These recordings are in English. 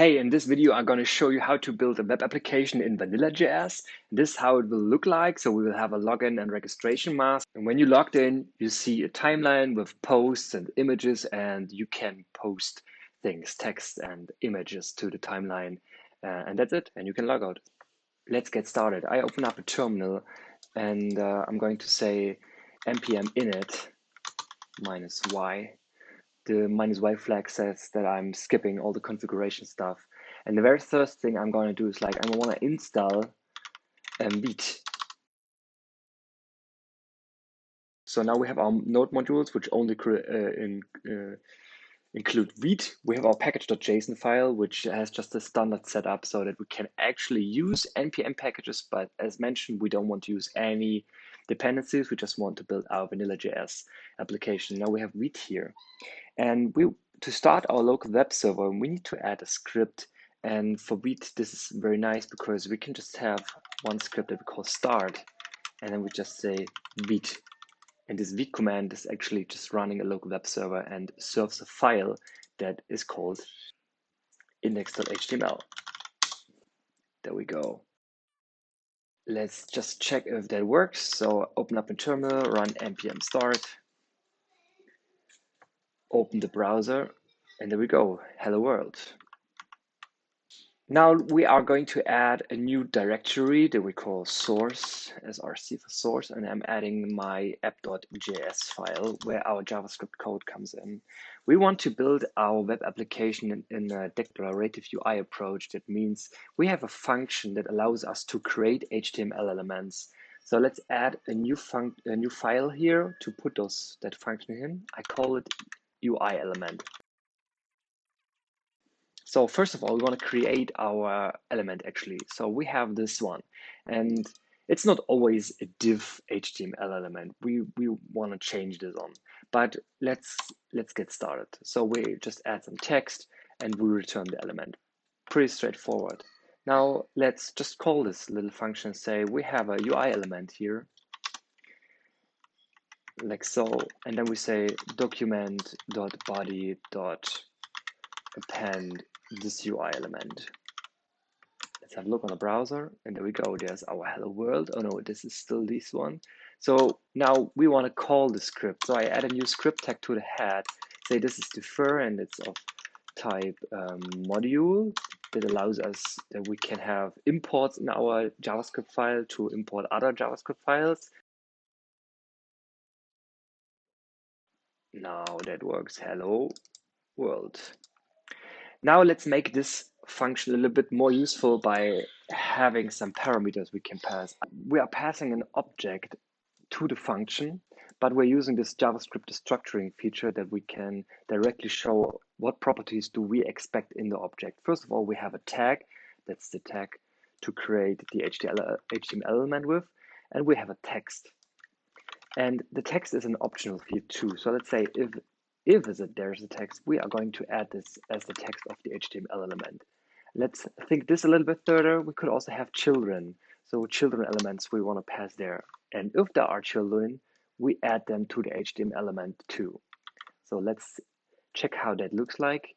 Hey, in this video, I'm going to show you how to build a web application in VanillaJS. This is how it will look like. So we will have a login and registration mask. And when you logged in, you see a timeline with posts and images, and you can post things, text and images to the timeline. And that's it. And you can log out. Let's get started. I open up a terminal and I'm going to say npm init -y. The -y flag says that I'm skipping all the configuration stuff. And the very first thing I'm going to do is I want to install Vite. So now we have our node modules, which only include Vite. We have our package.json file, which has just a standard setup so that we can actually use npm packages. But as mentioned, we don't want to use any dependencies. We just want to build our VanillaJS application. Now we have Vite here. And to start our local web server, we need to add a script. And for Vite, this is very nice because we can just have one script that we call start, and then we just say Vite. And this Vite command is actually just running a local web server and serves a file that is called index.html. There we go. Let's just check if that works. So open up a terminal, run npm start, open the browser, and there we go. Hello world. Now we are going to add a new directory that we call source, src for source, and I'm adding my app.js file where our JavaScript code comes in. We want to build our web application in a declarative UI approach. That means we have a function that allows us to create HTML elements. So let's add a new file here to put that function in. I call it UI element. So first of all, we want to create our element actually. So we have this one, and it's not always a div HTML element. We want to change this on, but let's get started. So we just add some text and we return the element. Pretty straightforward. Now let's just call this little function. Say we have a UI element here, like so, and then we say document.body.append this UI element. Let's have a look on the browser, and there we go. There's our hello world. Oh no, this is still this one. So now we want to call the script. So I add a new script tag to the head. Say this is defer, and it's of type module. That allows us that we can have imports in our JavaScript file to import other JavaScript files. Now that works. Hello world. Now let's make this function a little bit more useful by having some parameters we can pass. We are passing an object to the function, but we're using this JavaScript structuring feature that we can directly show what properties do we expect in the object. First of all, we have a tag. That's the tag to create the HTML element with, and we have a text. And the text is an optional field too. So let's say if there's a text, we are going to add this as the text of the HTML element. Let's think this a little bit further. We could also have children. So children elements we want to pass there. And if there are children, we add them to the HTML element too. So let's check how that looks like.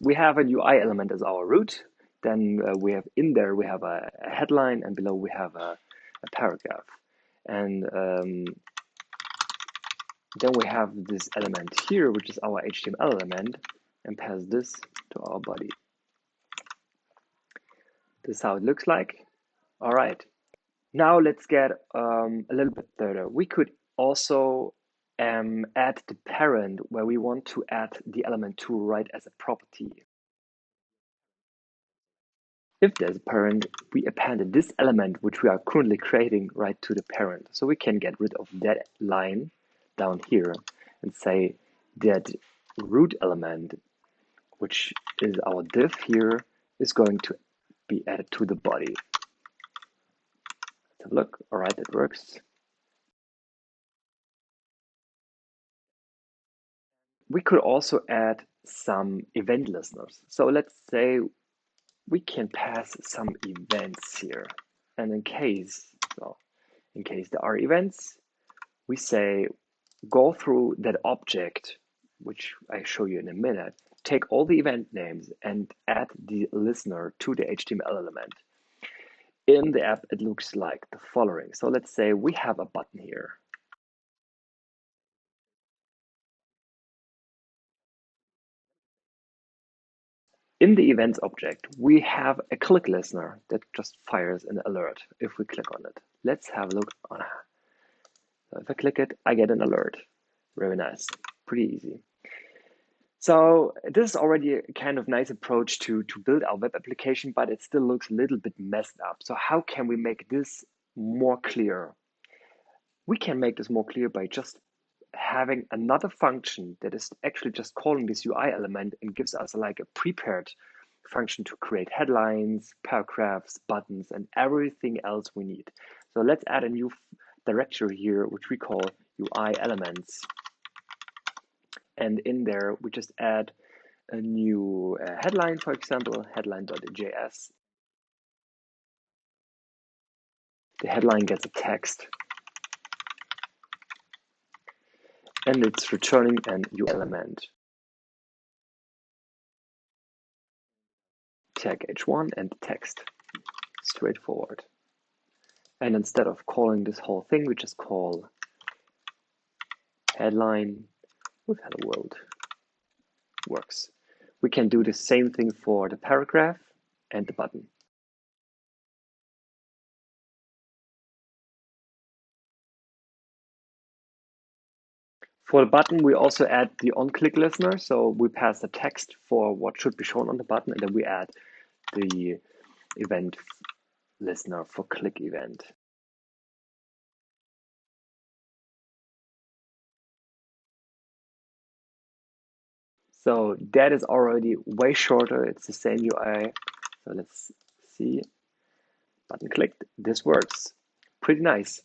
We have a UI element as our root. Then we have in there, we have a headline, and below we have a paragraph. And then we have this element here, which is our HTML element, and pass this to our body. This is how it looks like. All right. Now let's get a little bit further. We could also add the parent where we want to add the element to right as a property. If there's a parent, we appended this element, which we are currently creating, right to the parent. So we can get rid of that line down here and say that root element, which is our div here, is going to be added to the body. Let's have a look. All right, that works. We could also add some event listeners. So let's say we can pass some events here. And in case there are events, we say go through that object, which I show you in a minute, take all the event names and add the listener to the HTML element. In the app, it looks like the following. So let's say we have a button here. In the events object, we have a click listener that just fires an alert if we click on it. Let's have a look. So if I click it, I get an alert. Very nice, pretty easy. So this is already a kind of nice approach to build our web application, but it still looks a little bit messed up. So how can we make this more clear? We can make this more clear by just having another function that is actually just calling this UI element and gives us like a prepared function to create headlines, paragraphs, buttons, and everything else we need. So let's add a new directory here, which we call UI elements. And in there, we just add a new headline, for example, headline.js. The headline gets a text, and it's returning an UI element. Tag h1 and text. Straightforward. And instead of calling this whole thing, we just call headline with hello world. Works. We can do the same thing for the paragraph and the button. For the button, we also add the on-click listener. So we pass the text for what should be shown on the button, and then we add the event listener for click event. So that is already way shorter. It's the same UI. So let's see. Button clicked. This works. Pretty nice.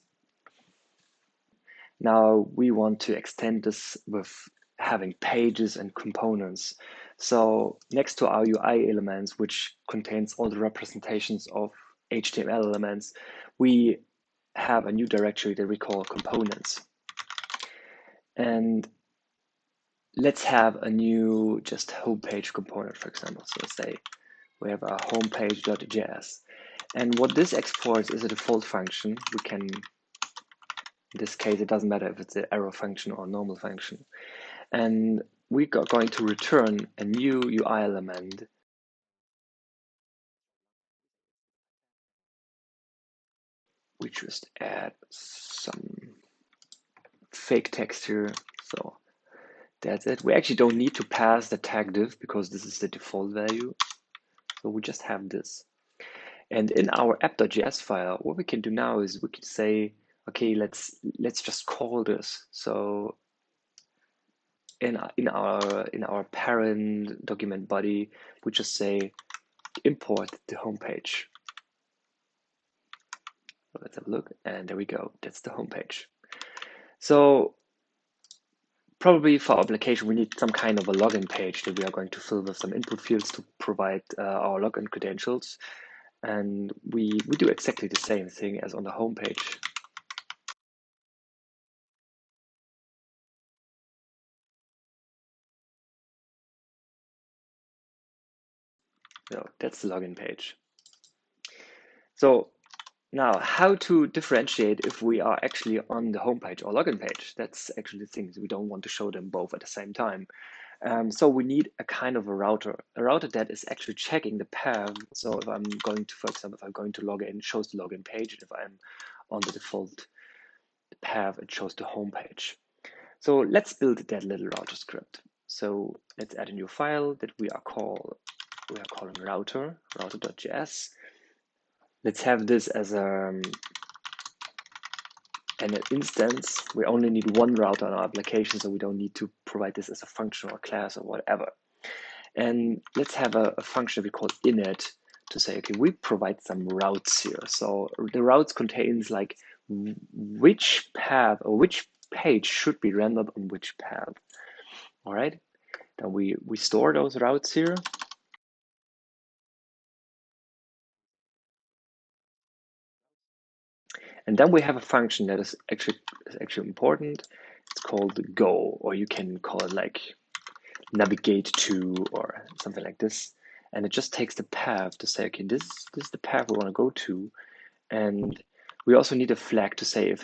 Now we want to extend this with having pages and components. So next to our UI elements, which contains all the representations of HTML elements, we have a new directory that we call components. And let's have a new just homepage component, for example. So let's say we have a homepage.js. And what this exports is a default function. We can, in this case, it doesn't matter if it's an arrow function or a normal function. And we are going to return a new UI element. We just add some fake text here. So that's it. We actually don't need to pass the tag div because this is the default value. So we just have this. And in our app.js file, what we can do now is we can say, okay, let's just call this. So in our parent document body, we just say import the homepage. So let's have a look, and there we go. That's the homepage. So probably for our application, we need some kind of a login page that we are going to fill with some input fields to provide our login credentials. And we do exactly the same thing as on the homepage. So that's the login page. So now, how to differentiate if we are actually on the homepage or login page? That's actually the thing. We don't want to show them both at the same time. So we need a kind of a router that is actually checking the path. So if I'm going to, for example, if I'm going to log in, it shows the login page. And if I'm on the default path, it shows the home page. So let's build that little router script. So let's add a new file that we are calling router.js. Let's have this as an instance. We only need one router in our application, so we don't need to provide this as a function or class or whatever. And let's have a function we call init to say, okay, we provide some routes here. So the routes contains like which path or which page should be rendered on which path. All right. Then we store those routes here. And then we have a function that is actually important. It's called go, or you can call it like navigate to or something like this. And it just takes the path to say, okay, this is the path we want to go to. And we also need a flag to say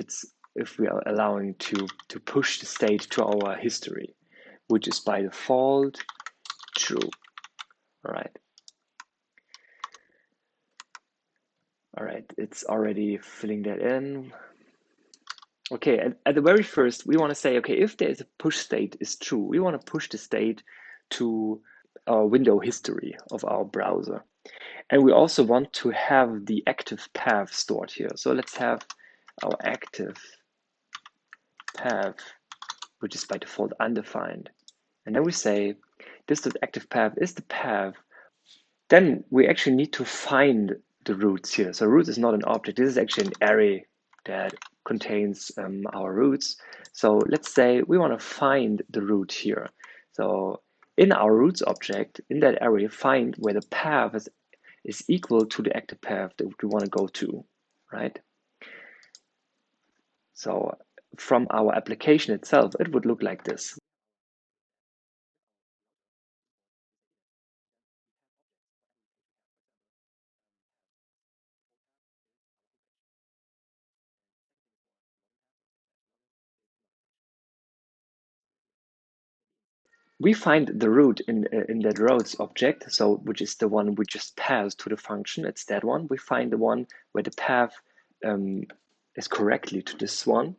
if we are allowing to push the state to our history, which is by default true. All right. All right, it's already filling that in. Okay, at the very first, we want to say, okay, if there's a push state is true, we want to push the state to our window history of our browser. And we also want to have the active path stored here. So let's have our active path, which is by default undefined. And then we say this active path is the path. Then we actually need to find the roots here. So root is not an object. This is actually an array that contains our roots. So let's say we want to find the root here. So in our roots object, in that array, find where the path is equal to the active path that we want to go to, right? So from our application itself, it would look like this. We find the root in that routes object, so which is the one we just passed to the function. It's that one. We find the one where the path is correctly to this one,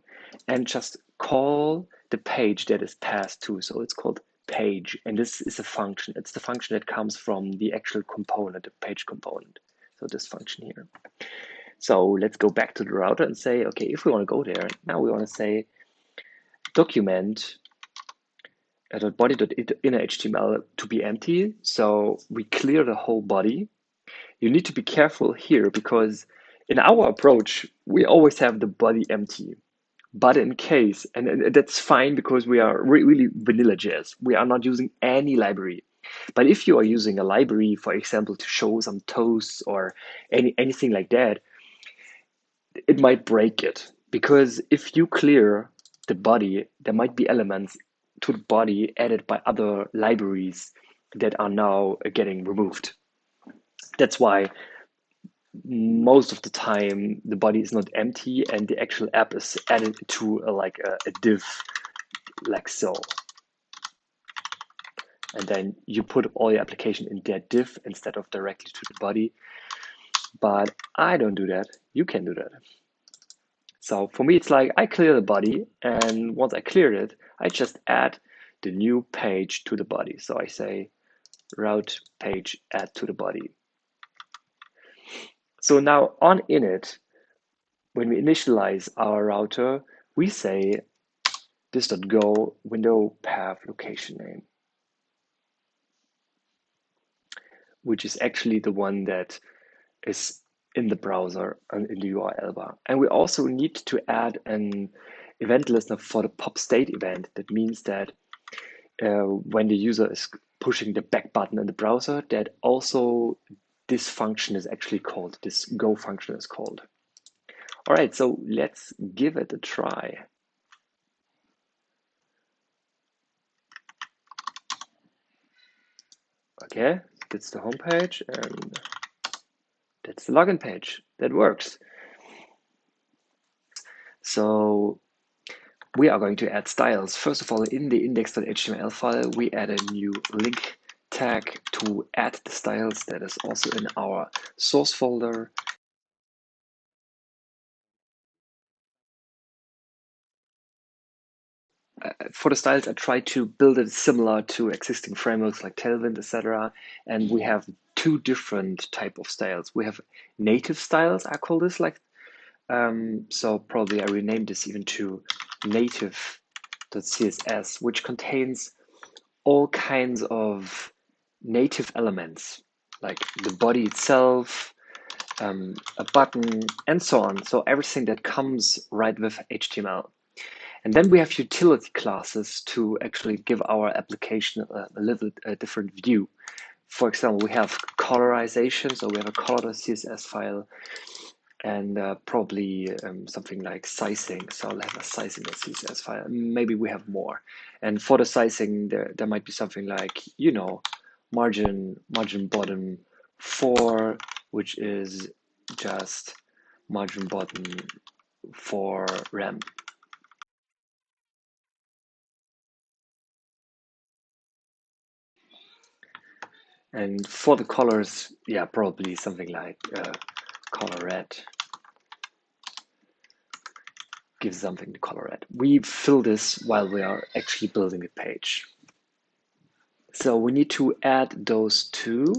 and just call the page that is passed to. So it's called page, and this is a function. It's the function that comes from the actual component, the page component. So this function here. So let's go back to the router and say, okay, if we want to go there, now we want to say document body.inner.html to be empty. So we clear the whole body. You need to be careful here because in our approach, we always have the body empty. But in case, and that's fine because we are really VanillaJS, we are not using any library. But if you are using a library, for example, to show some toasts or anything like that, it might break it. Because if you clear the body, there might be elements to the body added by other libraries that are now getting removed. That's why most of the time the body is not empty and the actual app is added to a div like so. And then you put all your application in that div instead of directly to the body. But I don't do that. You can do that. So for me, it's like I clear the body, and once I cleared it, I just add the new page to the body. So I say route page add to the body. So now on init, when we initialize our router, we say this.go window path location name, which is actually the one that is in the browser and in the URL bar. And we also need to add an event listener for the pop state event. That means that when the user is pushing the back button in the browser, that also this function is actually called, this go function is called. All right, so let's give it a try. Okay, that's the home page and that's the login page. That works. So we are going to add styles. First of all, in the index.html file, we add a new link tag to add the styles. That is also in our source folder. For the styles, I try to build it similar to existing frameworks like Tailwind, etc. And we have two different type of styles. We have native styles, I call this like. So probably I renamed this even to native.css, which contains all kinds of native elements, like the body itself, a button, and so on. So everything that comes right with HTML. And then we have utility classes to actually give our application a little different view. For example, we have colorization, so we have a color.css file. and probably something like sizing. So I'll have a sizing CSS file. Maybe we have more. And for the sizing, there might be something like, you know, margin bottom 4, which is just margin bottom for rem. And for the colors, yeah, probably something like color red. Give something the color red. We fill this while we are actually building the page. So we need to add those two.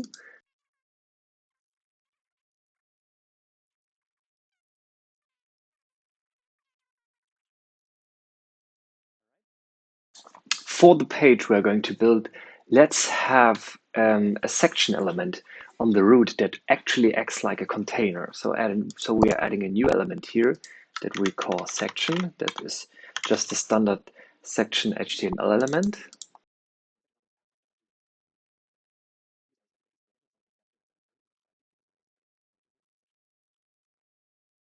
For the page we're going to build, let's have a section element on the root that actually acts like a container. So we are adding a new element here that we call section. That is just a standard section HTML element.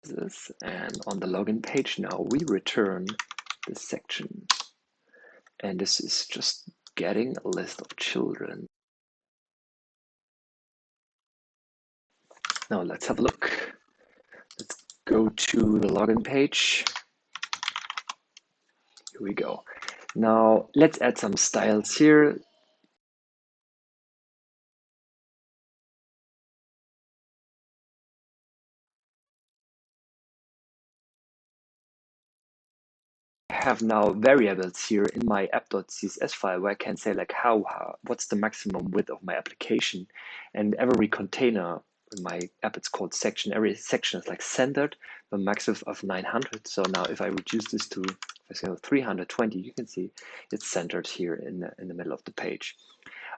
This, and on the login page now we return this section. And this is just getting a list of children. Now let's have a look. Let's go to the login page. Here we go. Now let's add some styles here. I have now variables here in my app.css file where I can say like what's the maximum width of my application, and every container in my app, it's called section. Every section is like centered, the maximum of 900. So now if I reduce this to, for example, 320, you can see it's centered here in the middle of the page.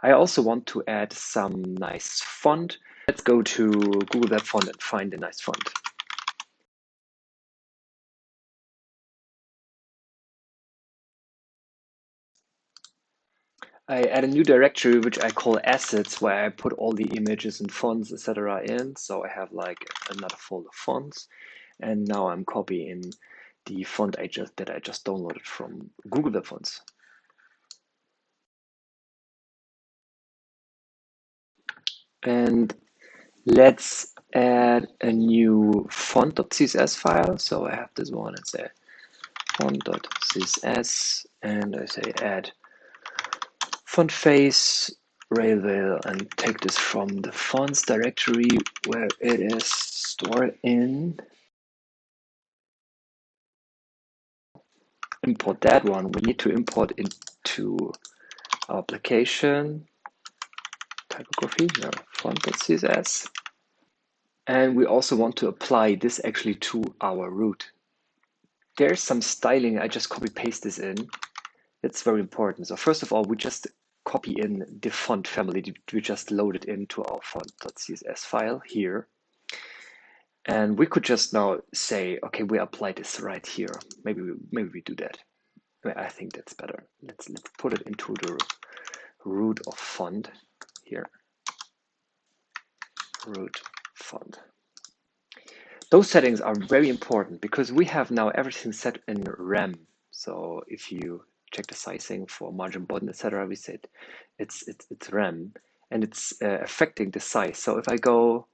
I also want to add some nice font. Let's go to Google Web Font and find a nice font. I add a new directory which I call assets, where I put all the images and fonts, etc. in. So I have like another folder fonts, and now I'm copying the font that I just downloaded from Google Web Fonts. And let's add a new font.css file. So I have this one and say font.css, and I say add font face Railway, and take this from the fonts directory where it is stored in. Import that one. We need to import into our application typography, no, font.css. And we also want to apply this actually to our root. There's some styling. I just copy paste this in. It's very important. So first of all, we just copy in the font family we just loaded into our font.css file here. And we could just now say, okay, we apply this right here. Maybe we do that. I think that's better. Let's put it into the root of font here. Root font. Those settings are very important because we have now everything set in rem. So if you check the sizing for margin bottom, etc., we said it's rem, and it's affecting the size. So if I go,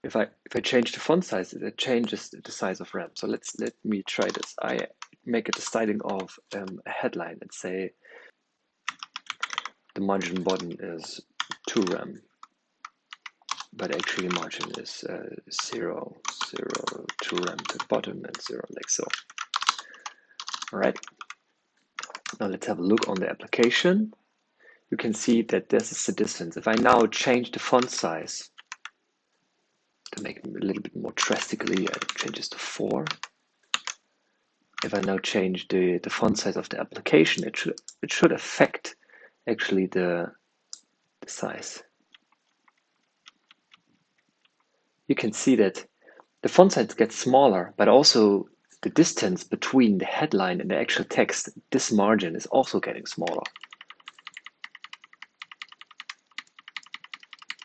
if I change the font size, it changes the size of rem. So let me try this. I make it the styling of a headline and say the margin bottom is 2 rem, but actually margin is 0, 0, 2 rem to the bottom and 0, like so. All right. Now let's have a look on the application. You can see that this is the distance. If I now change the font size to make it a little bit more drastically, I change this to 4. If I now change the font size of the application, it should affect actually the size. You can see that the font size gets smaller, but also the distance between the headline and the actual text, this margin is also getting smaller.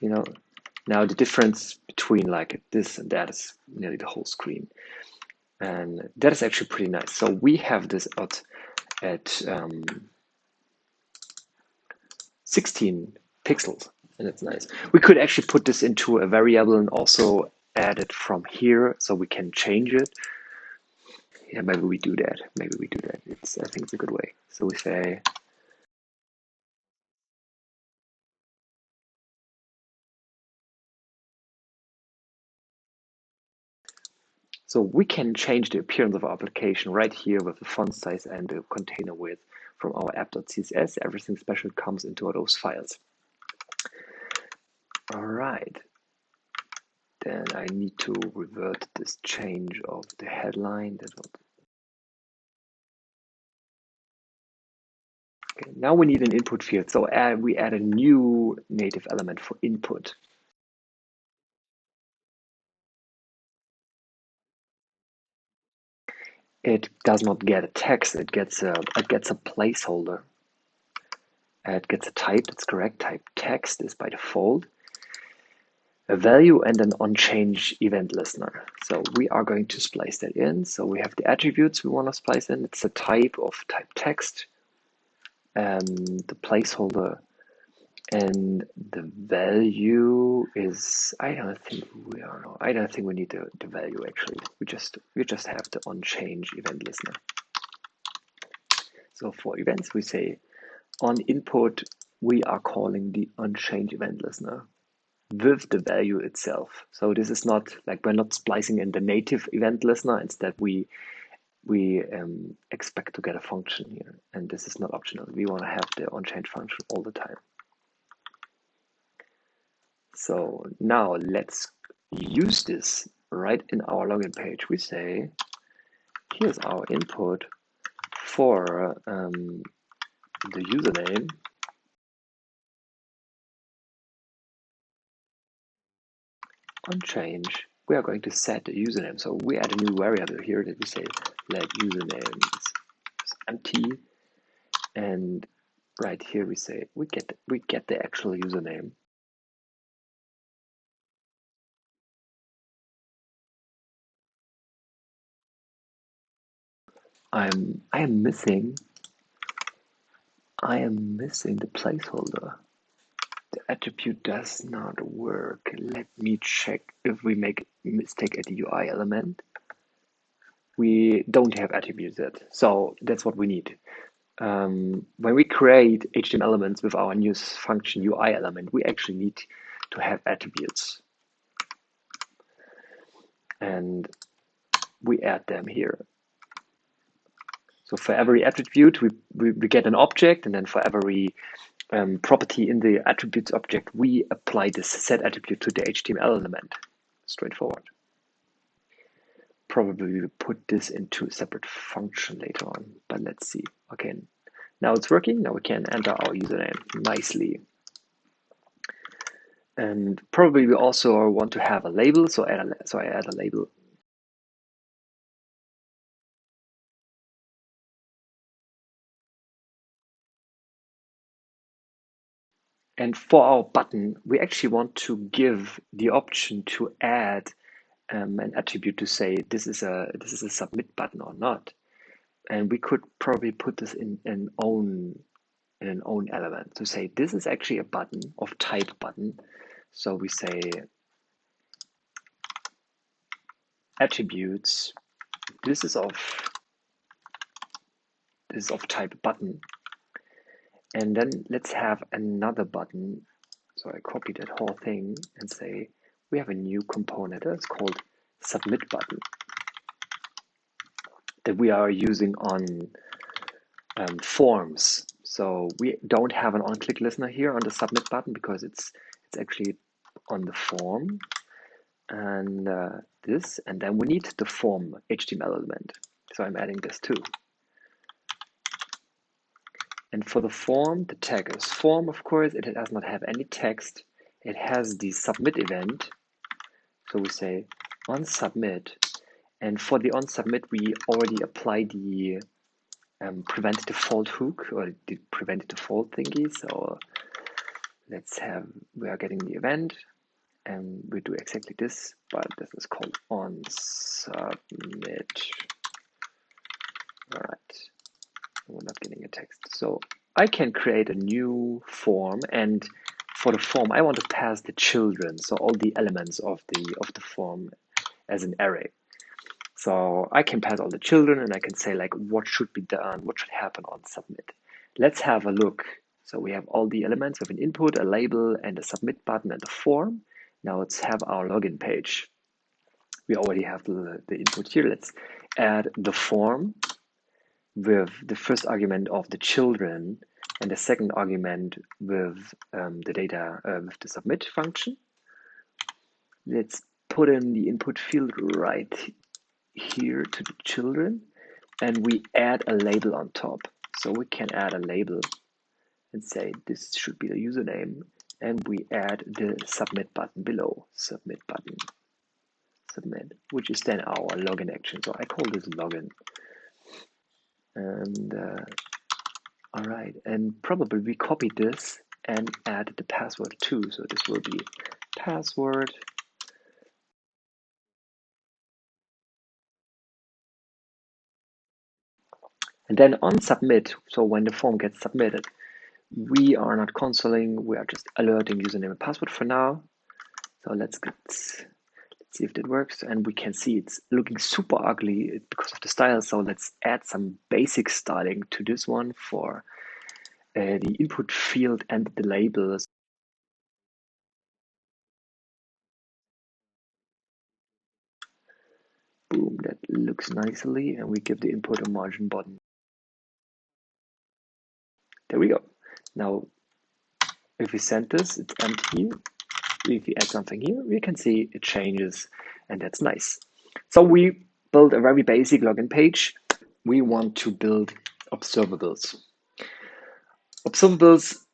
You know, Now the difference between like this and that is nearly the whole screen. And that is actually pretty nice. So we have this out at 16 pixels, and it's nice. We could actually put this into a variable and also add it from here so we can change it. Yeah, maybe we do that. Maybe we do that. I think it's a good way. So we say, so we can change the appearance of our application right here with the font size and the container width from our app.css. Everything special comes into those files. All right. Then I need to revert this change of the headline. Okay, now we need an input field. So we add a new native element for input. It does not get a text. It gets a placeholder. It gets a type. That's correct. Type text is by default. A value and an on-change event listener. So we are going to splice that in. So we have the attributes we want to splice in. It's a type of type text, the placeholder, and the value is, I don't think we need the value actually. We just have the on-change event listener. So for events, we say on input, we are calling the on-change event listener with the value itself. So this is not like we're not splicing in the native event listener. Instead, we expect to get a function here, and this is not optional. We want to have the on-change function all the time. So now let's use this right in our login page. We say, here's our input for the username. On change, we are going to set the username. So we add a new variable here that we say let username is empty, and right here we say we get the actual username. I am missing the placeholder. The attribute does not work. Let me check if we make a mistake at the UI element. We don't have attributes yet, so that's what we need. When we create HTML elements with our new function UI element, we actually need to have attributes. And we add them here. So for every attribute, we get an object, and then for every property in the attributes object, we apply this set attribute to the HTML element. Straightforward. Probably we will put this into a separate function later on, but let's see. Okay, now it's working. Now we can enter our username nicely. And probably we also want to have a label, so I add a label. And for our button, we actually want to give the option to add an attribute to say this is a submit button or not. And we could probably put this in an own element to say this is actually a button of type button. So we say attributes. This is of type button. And then let's have another button. So I copy that whole thing and say we have a new component that's called submit button that we are using on forms. So we don't have an on-click listener here on the submit button because it's actually on the form and this, and then we need the form HTML element. So I'm adding this too. And for the form, the tag is form, of course. It does not have any text. It has the submit event. So we say on submit. And for the on submit, we already apply the prevent default hook or the prevent default thingy. So we are getting the event. and we do exactly this, but this is called on submit. All right, we're not getting a text. So I can create a new form, and for the form, I want to pass the children, so all the elements of the form as an array. So I can pass all the children, and I can say like what should be done, what should happen on submit. Let's have a look. So we have all the elements with an input, a label, and a submit button and a form. Now let's have our login page. We already have the input here. Let's add the form with the first argument of the children and the second argument with the data with the submit function. Let's put in the input field right here to the children, and we add a label on top. So we can add a label and say this should be the username, and we add the submit button below. Submit button, submit, which is then our login action. So I call this login. And all right, and probably we copy this and add the password too. So this will be password. And then on submit, so when the form gets submitted, we are not consoling, we are just alerting username and password for now. So let's see if that works. And we can see it's looking super ugly because of the style. So let's add some basic styling to this one for the input field and the labels. Boom, that looks nicely. And we give the input a margin button. There we go. Now, if we send this, it's empty. If we add something here, we can see it changes, and that's nice. So we build a very basic login page. We want to build observables. Observables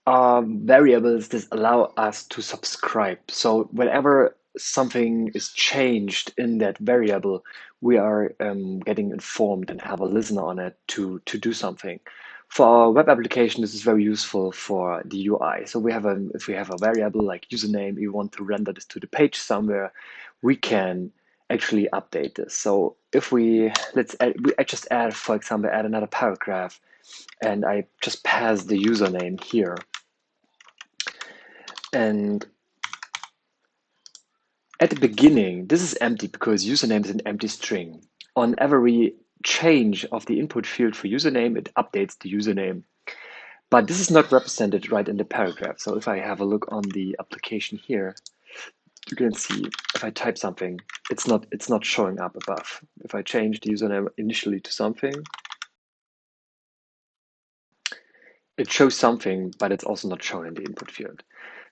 are variables that allow us to subscribe. So whenever something is changed in that variable, we are getting informed and have a listener on it to do something. For our web application, this is very useful for the UI. So if we have a variable like username, we want to render this to the page somewhere, we can actually update this. So if I just add, for example, add another paragraph, and I just pass the username here. And at the beginning, this is empty because username is an empty string. On every change of the input field for username, it updates the username. But this is not represented right in the paragraph. So if I have a look on the application here, you can see if I type something, it's not showing up above. If I change the username initially to something, it shows something, but it's also not shown in the input field.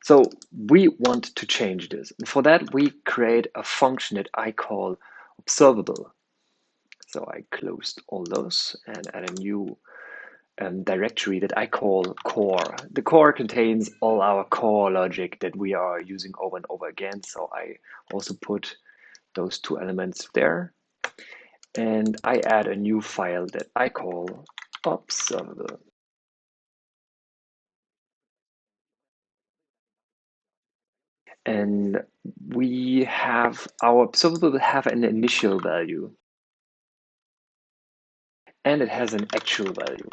So we want to change this. And for that, we create a function that I call observable. So I closed all those and add a new directory that I call core. The core contains all our core logic that we are using over and over again. So I also put those two elements there. And I add a new file that I call observable. And we have our observable will have an initial value, and it has an actual value.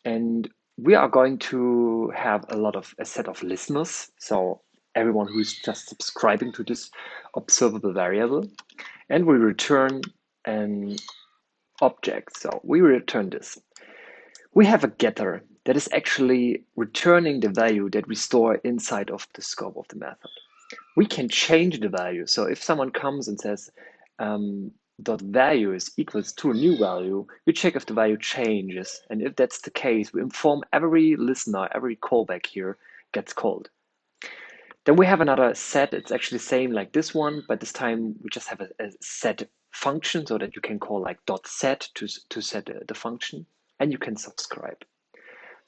And we are going to have a set of listeners, so everyone who is just subscribing to this observable variable, and we return an object. So we return this. We have a getter that is actually returning the value that we store inside of the scope of the method. We can change the value. So if someone comes and says dot value is equals to a new value, we check if the value changes. And if that's the case, we inform every listener, every callback here gets called. Then we have another set. It's actually the same like this one, but this time we just have a set function so that you can call like dot set to set the function, and you can subscribe.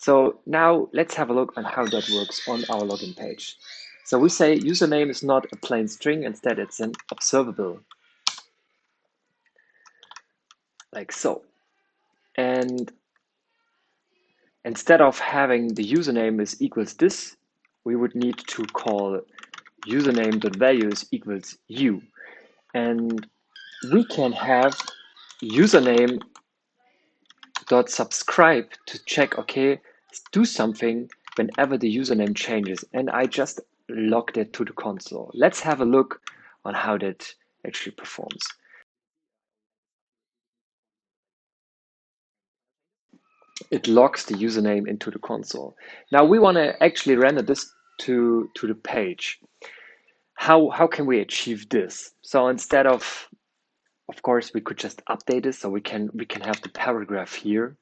So now let's have a look on how that works on our login page. So we say username is not a plain string, instead it's an observable, like so. And instead of having the username is equals this, we would need to call username.value is equals you. And we can have username.subscribe to check, okay, do something whenever the username changes. And I just logged it to the console. Let's have a look on how that actually performs. It logs the username into the console. Now we want to actually render this to the page. How can we achieve this? So instead of course, we could just update this. So we can have the paragraph here,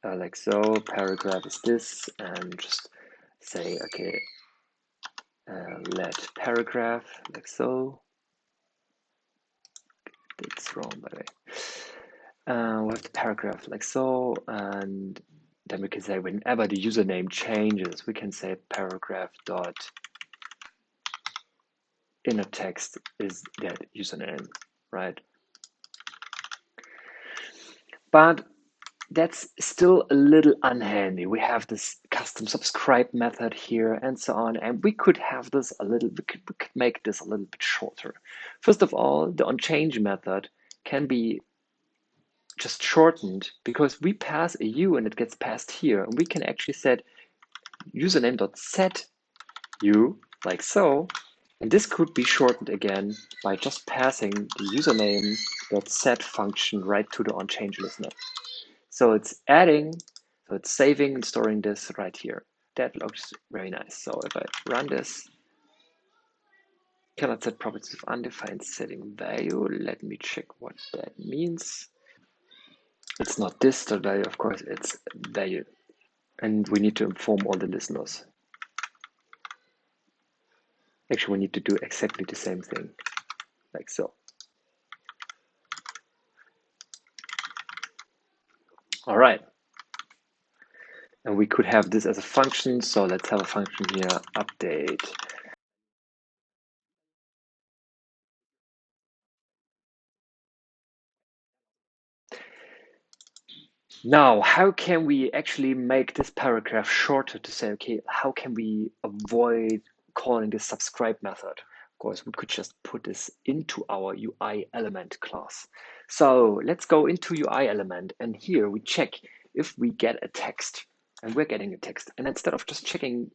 like so. Paragraph is this, and just say, okay, let paragraph, like so. That's wrong, by the way. We have the paragraph like so, and then we can say whenever the username changes, we can say paragraph dot inner text is that username, right? But that's still a little unhandy. We have this custom subscribe method here and so on, and we could have this we could make this a little bit shorter. First of all, the onChange method can be just shortened because we pass a u and it gets passed here, and we can actually set username.set u like so, and this could be shortened again by just passing the username.set function right to the onChange listener. So it's saving and storing this right here. That looks very nice. So if I run this, cannot set properties of undefined setting value. Let me check what that means. It's not this value, of course, it's value. And we need to inform all the listeners. Actually, we need to do exactly the same thing, like so. All right. And we could have this as a function. So let's have a function here, update. Now, how can we actually make this paragraph shorter to say, okay, how can we avoid calling this subscribe method? Of course, we could just put this into our UI element class. So let's go into UI element, and here we check if we get a text, and we're getting a text. And instead of just checking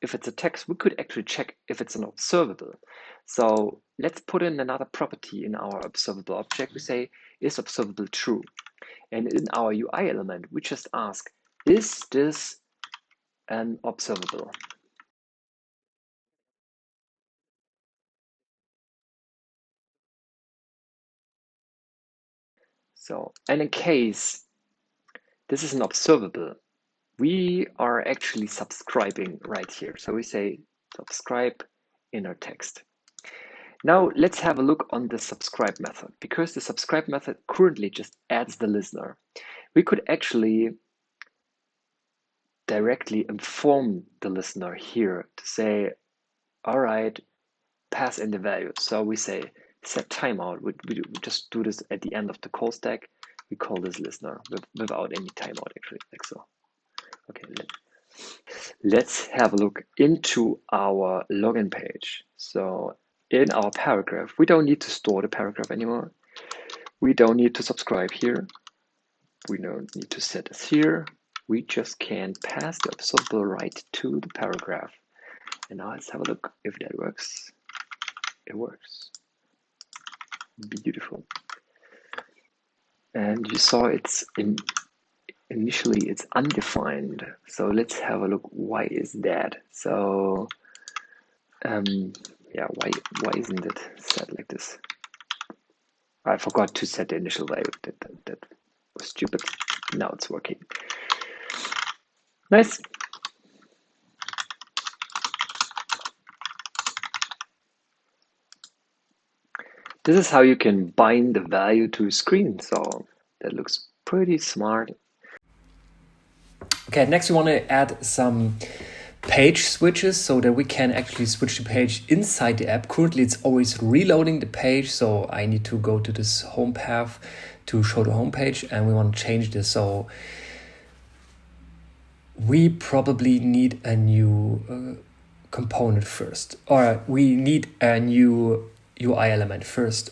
if it's a text, we could actually check if it's an observable. So let's put in another property in our observable object. We say, is observable true? And in our UI element, we just ask, is this an observable? So, and in case this is an observable, we are actually subscribing right here. So we say subscribe inner text. Now let's have a look on the subscribe method, because the subscribe method currently just adds the listener. We could actually directly inform the listener here to say, all right, pass in the value. So we say set timeout. We just do this at the end of the call stack. We call this listener without any timeout, actually, like so. Okay, let's have a look into our login page. So in our paragraph, we don't need to store the paragraph anymore. We don't need to subscribe here. We don't need to set this here. We just can pass the observable right to the paragraph. And now let's have a look if that works. It works. Beautiful. And you saw initially it's undefined. So let's have a look. Why is that? So yeah, why isn't it set like this? I forgot to set the initial value. That was stupid. Now it's working. Nice. This is how you can bind the value to a screen. So that looks pretty smart. Okay, next we want to add some page switches so that we can actually switch the page inside the app. Currently it's always reloading the page, so I need to go to this home path to show the home page, and we want to change this. So we probably need a new component first, or we need a new UI element first.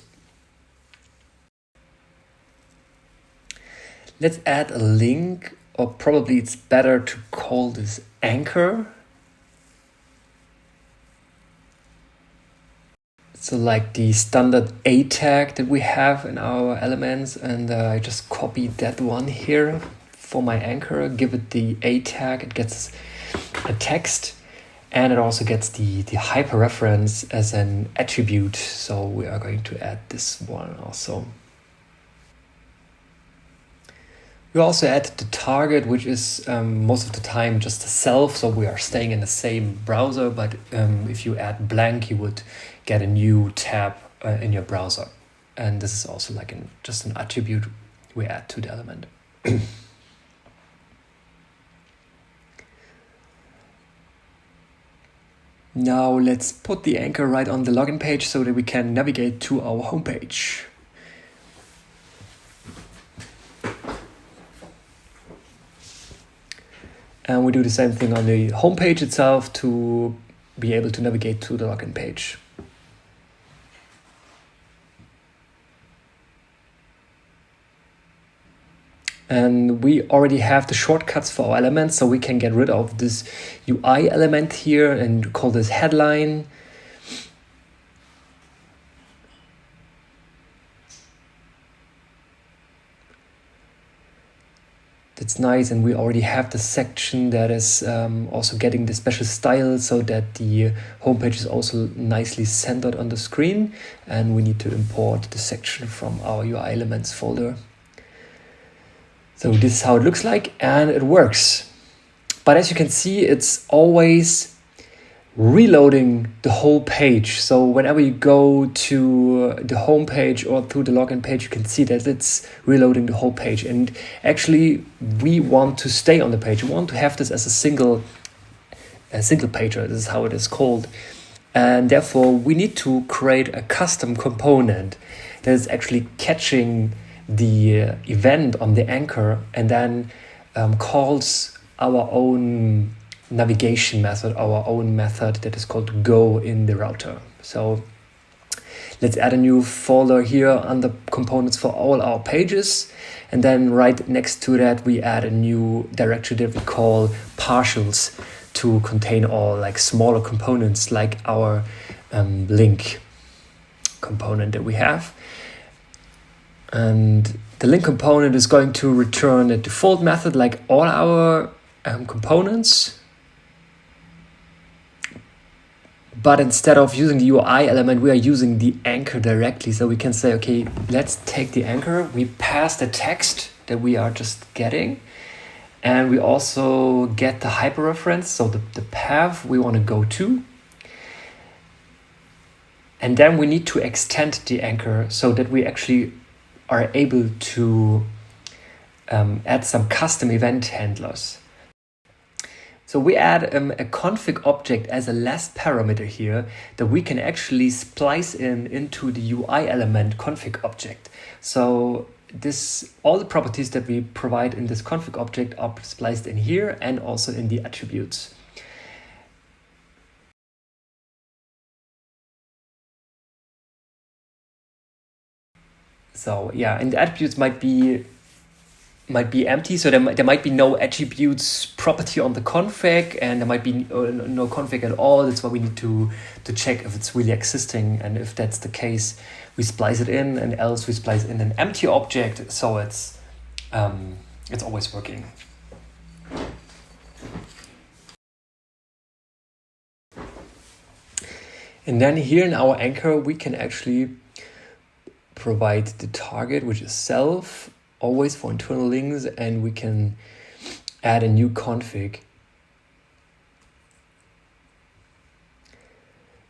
Let's add a link, or probably it's better to call this anchor. So like the standard A tag that we have in our elements, and I just copied that one here for my anchor, give it the A tag, it gets a text, and it also gets the hyperreference as an attribute. So we are going to add this one also. We also add the target, which is most of the time just a self, so we are staying in the same browser, but if you add blank, you would get a new tab in your browser. And this is also like just an attribute we add to the element. Now let's put the anchor right on the login page so that we can navigate to our homepage. And we do the same thing on the homepage itself to be able to navigate to the login page. And we already have the shortcuts for our elements, so we can get rid of this UI element here and call this headline. That's nice, and we already have the section that is also getting the special style so that the homepage is also nicely centered on the screen, and we need to import the section from our UI elements folder. So this is how it looks like, and it works. But as you can see, it's always reloading the whole page. So whenever you go to the home page or through the login page, you can see that it's reloading the whole page. And actually, we want to stay on the page. We want to have this as a single pager. This is how it is called. And therefore, we need to create a custom component that is actually catching the event on the anchor and then calls our own navigation method, our own method that is called go in the router. So let's add a new folder here under components for all our pages. And then right next to that, we add a new directory that we call partials to contain all like smaller components like our link component that we have. And the link component is going to return a default method like all our components. But instead of using the UI element, we are using the anchor directly. So we can say, okay, let's take the anchor. We pass the text that we are just getting. And we also get the hyperreference, so the path we want to go to. And then we need to extend the anchor so that we actually are able to add some custom event handlers. So we add a config object as a last parameter here that we can actually splice into the UI element config object. So all the properties that we provide in this config object are spliced in here and also in the attributes. So yeah, and the attributes might be empty, so there might be no attributes property on the config, and there might be no config at all. That's why we need to check if it's really existing, and if that's the case, we splice it in, and else we splice in an empty object, so it's always working. And then here in our anchor, we can actually provide the target, which is self, always for internal links, and we can add a new config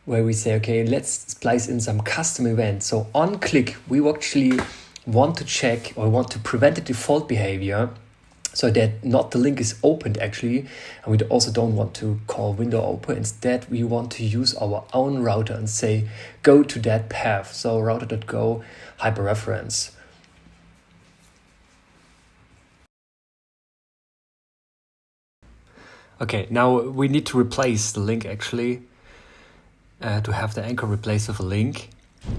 where we say, okay, let's splice in some custom events. So on click, we actually want to check or want to prevent the default behavior so that not the link is opened actually, and we also don't want to call window open. Instead, we want to use our own router and say, go to that path. So router.go hyperreference. Okay, now we need to replace the link actually, to have the anchor replaced with a link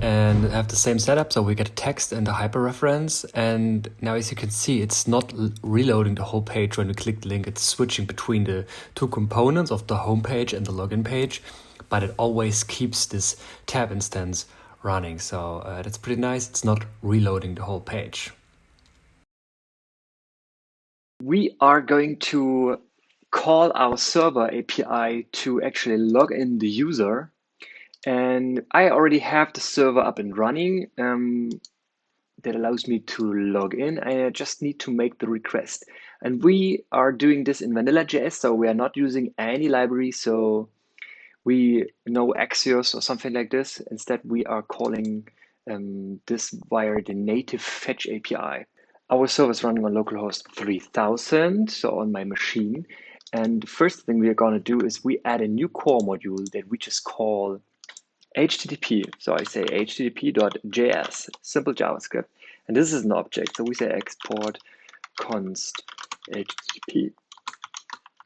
and have the same setup. So we get a text and a hyperreference. And now as you can see, it's not reloading the whole page when we click the link. It's switching between the two components of the home page and the login page, but it always keeps this tab instance running. So that's pretty nice. It's not reloading the whole page. We are going to call our server API to actually log in the user. And I already have the server up and running that allows me to log in. I just need to make the request. And we are doing this in VanillaJS, so we are not using any library. So we know Axios or something like this. Instead, we are calling this via the native fetch API. Our server is running on localhost 3000, so on my machine. And the first thing we are going to do is we add a new core module that we just call HTTP. So I say http.js, simple JavaScript. And this is an object. So we say export const HTTP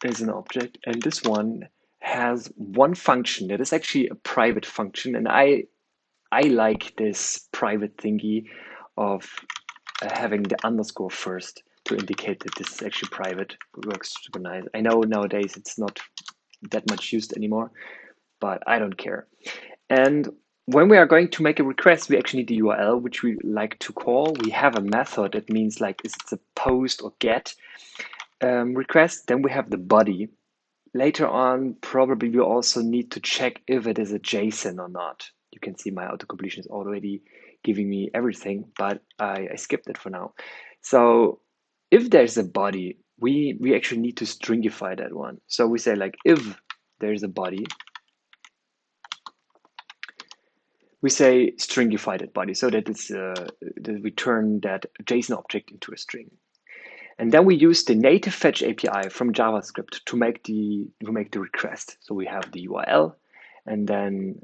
is an object. And this one has one function that is actually a private function. And I like this private thingy of having the underscore first to indicate that this is actually private. It works super nice. I know nowadays it's not that much used anymore, but I don't care. And when we are going to make a request, we actually need the URL, which we like to call. We have a method that means like, is it a post or get request? Then we have the body. Later on, probably we also need to check if it is a JSON or not. You can see my autocompletion is already giving me everything, but I skipped it for now. So if there's a body, we actually need to stringify that one. So we say like, if there's a body, we say stringify that body so that it's that we turn that JSON object into a string. And then we use the native fetch API from JavaScript to make the request. So we have the URL, and then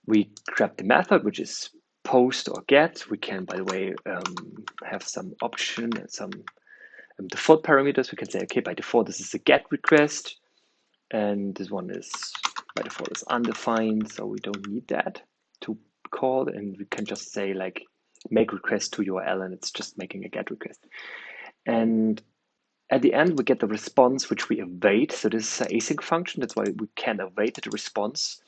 we grab the method, which is post or get. We can, by the way, have some option and some default parameters. We can say, okay, by default, this is a get request, and this one is by default is undefined, so we don't need that to call, and we can just say like make request to URL, and it's just making a get request. And at the end, we get the response, which we await. So this is an async function. That's why we can await the response.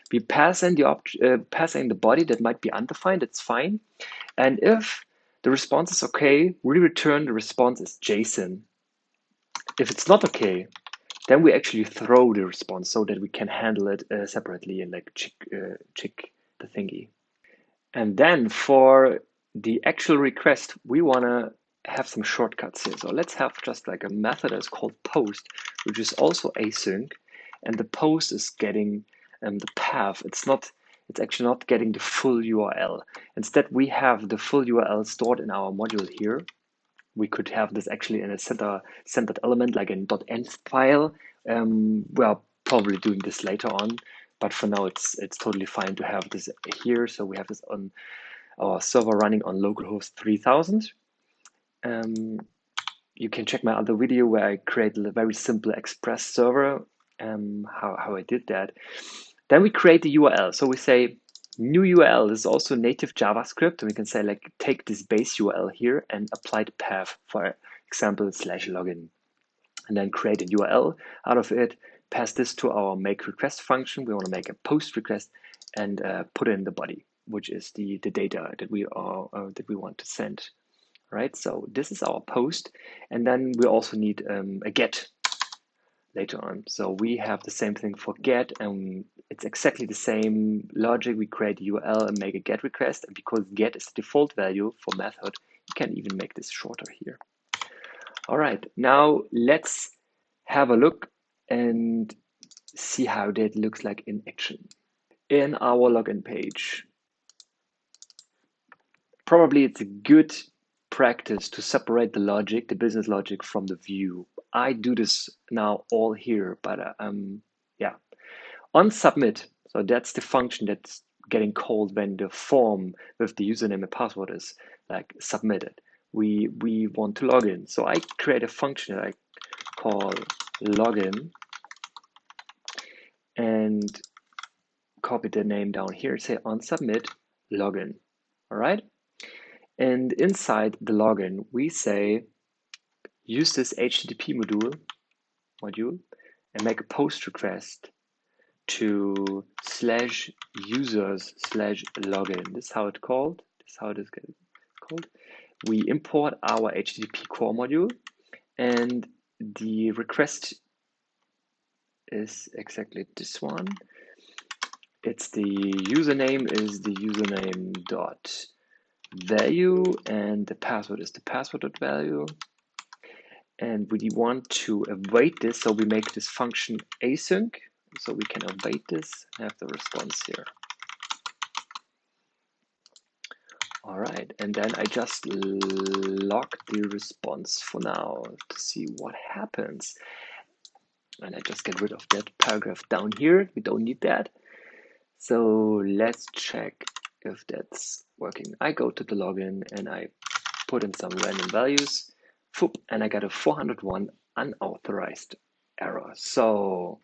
We pass in the body that might be undefined. It's fine. And if the response is okay, we return the response as JSON. If it's not okay, then we actually throw the response so that we can handle it separately and like check the thingy. And then for the actual request, we want to have some shortcuts here. So let's have just like a method that's called post, which is also async. And the post is getting the path. It's actually not getting the full URL. Instead, we have the full URL stored in our module here. We could have this actually in a centered element, like an .env file. We are probably doing this later on, but for now it's totally fine to have this here. So we have this on our server running on localhost 3000. You can check my other video where I created a very simple Express server, how I did that. Then we create the URL. So we say new URL. This is also native JavaScript, and we can say like take this base URL here and apply the path, for example /login, and then create a URL out of it. Pass this to our make request function. We want to make a post request and put it in the body, which is the data that we want to send. Right. So this is our post, and then we also need a get later on. So we have the same thing for get, and it's exactly the same logic. We create a URL and make a get request, and because get is the default value for method, you can even make this shorter here. All right, now let's have a look and see how that looks like in action. In our login page, probably it's a good practice to separate the logic, the business logic, from the view. I do this now all here, but yeah. On submit, so that's the function that's getting called when the form with the username and password is like submitted. We want to log in. So I create a function that I call login and copy the name down here, say on submit login. All right. And inside the login, we say use this HTTP module and make a post request to /users/login. This is how it's called. This is how it is called. We import our HTTP core module, and the request is exactly this one. It's the username is the username dot value, and the password is the password dot value. And we want to await this, so we make this function async, so we can await this and have the response here. All right, and then I just log the response for now to see what happens. And I just get rid of that paragraph down here. We don't need that. So let's check if that's working. I go to the login and I put in some random values, and I got a 401 unauthorized error. So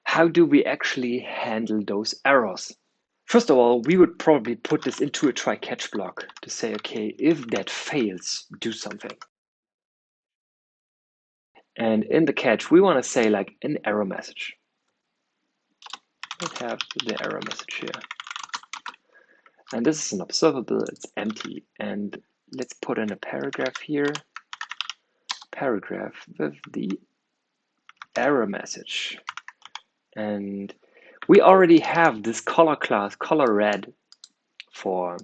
how do we actually handle those errors? First of all, we would probably put this into a try-catch block to say, okay, if that fails, do something. And in the catch, we want to say like an error message. Let's have the error message here. And this is an observable, it's empty. And let's put in a paragraph here, paragraph with the error message. And we already have this color class, color red, for,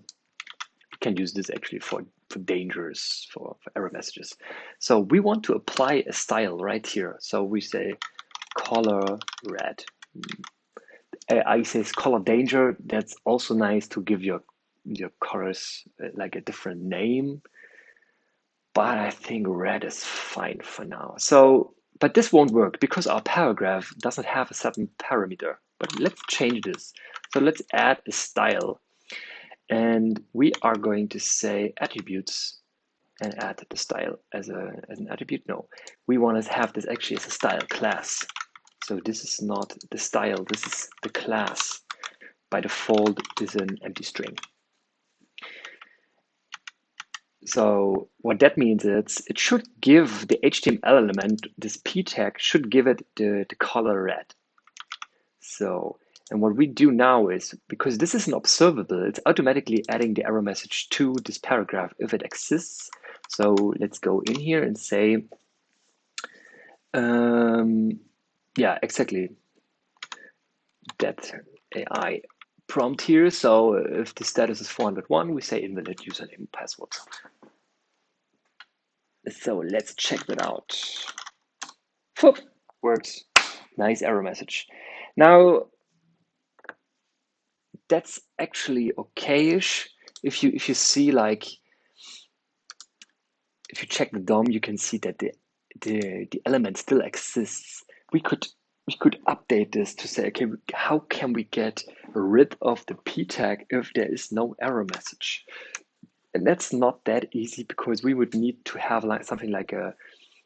you can use this actually for dangers, for error messages. So we want to apply a style right here. So we say color red. I say color danger. That's also nice to give your colors like a different name. But I think red is fine for now. So, but this won't work because our paragraph doesn't have a certain parameter. But let's change this. So let's add a style. And we are going to say attributes and add the style as an attribute. No, we want to have this actually as a style class. So this is not the style, this is the class. By default is an empty string. So what that means is it should give the HTML element, this p tag should give it the color red. So, and what we do now is, because this is an observable, it's automatically adding the error message to this paragraph if it exists. So let's go in here and say, yeah, exactly that AI prompt here. So if the status is 401, we say invalid username and password. So let's check that out. Works. Nice error message. Now that's actually okay-ish. If you see, like, if you check the DOM, you can see that the element still exists. We could update this to say, okay, how can we get rid of the p tag if there is no error message? And that's not that easy because we would need to have like something like a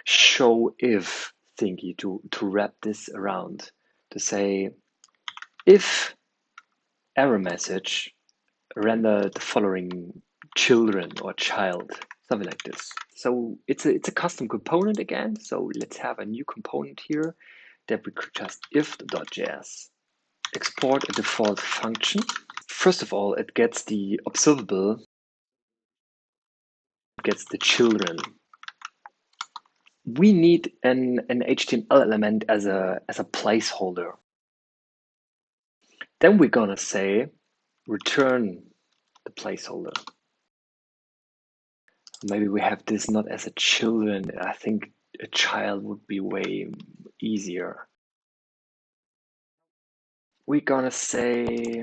show if thingy to wrap this around, to say if error message render the following children or child, something like this. So it's a custom component again. So let's have a new component here that we could just if.js. Export a default function. First of all, it gets the observable, gets the children. We need an HTML element as a placeholder. Then we're gonna say return the placeholder. Maybe we have this not as a children. I think a child would be way easier. We're gonna say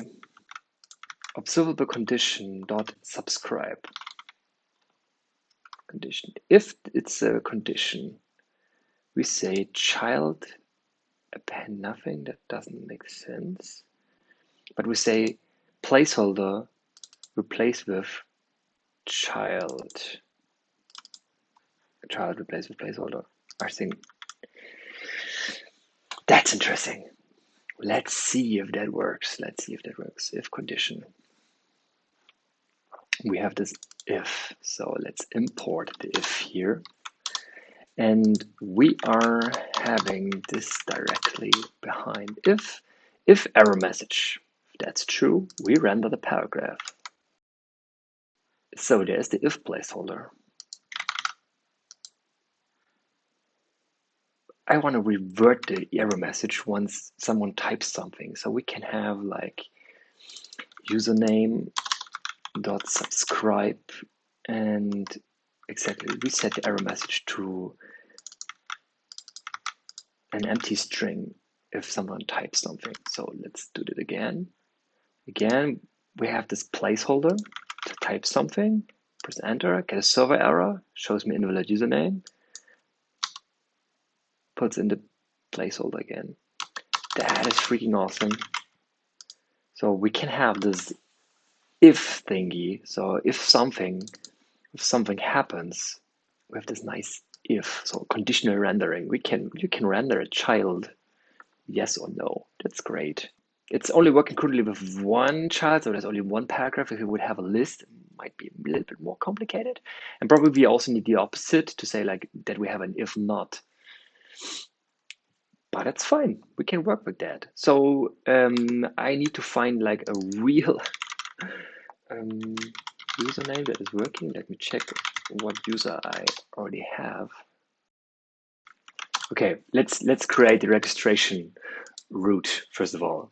observable condition dot subscribe condition. If it's a condition, we say child append nothing. That doesn't make sense. But we say placeholder replace with child replace with placeholder. I think That's interesting. Let's see if that works. Let's see if that works. If condition. We have this if. So let's import the if here. And we are having this directly behind if error message. If that's true, we render the paragraph. So there's the if placeholder. I want to revert the error message once someone types something. So we can have like username dot subscribe, and exactly we set the error message to an empty string if someone types something. So let's do that again. Again, we have this placeholder to type something, press enter, get a server error, shows me invalid username, puts in the placeholder again. That is freaking awesome. So we can have this if thingy. So if something happens, we have this nice if. So conditional rendering. You can render a child yes or no. That's great. It's only working currently with one child, so there's only one paragraph. If you would have a list, it might be a little bit more complicated. And probably we also need the opposite to say like that we have an if not. But that's fine. We can work with that. So I need to find like a real username that is working. Let me check what user I already have. Okay, let's create the registration route first of all.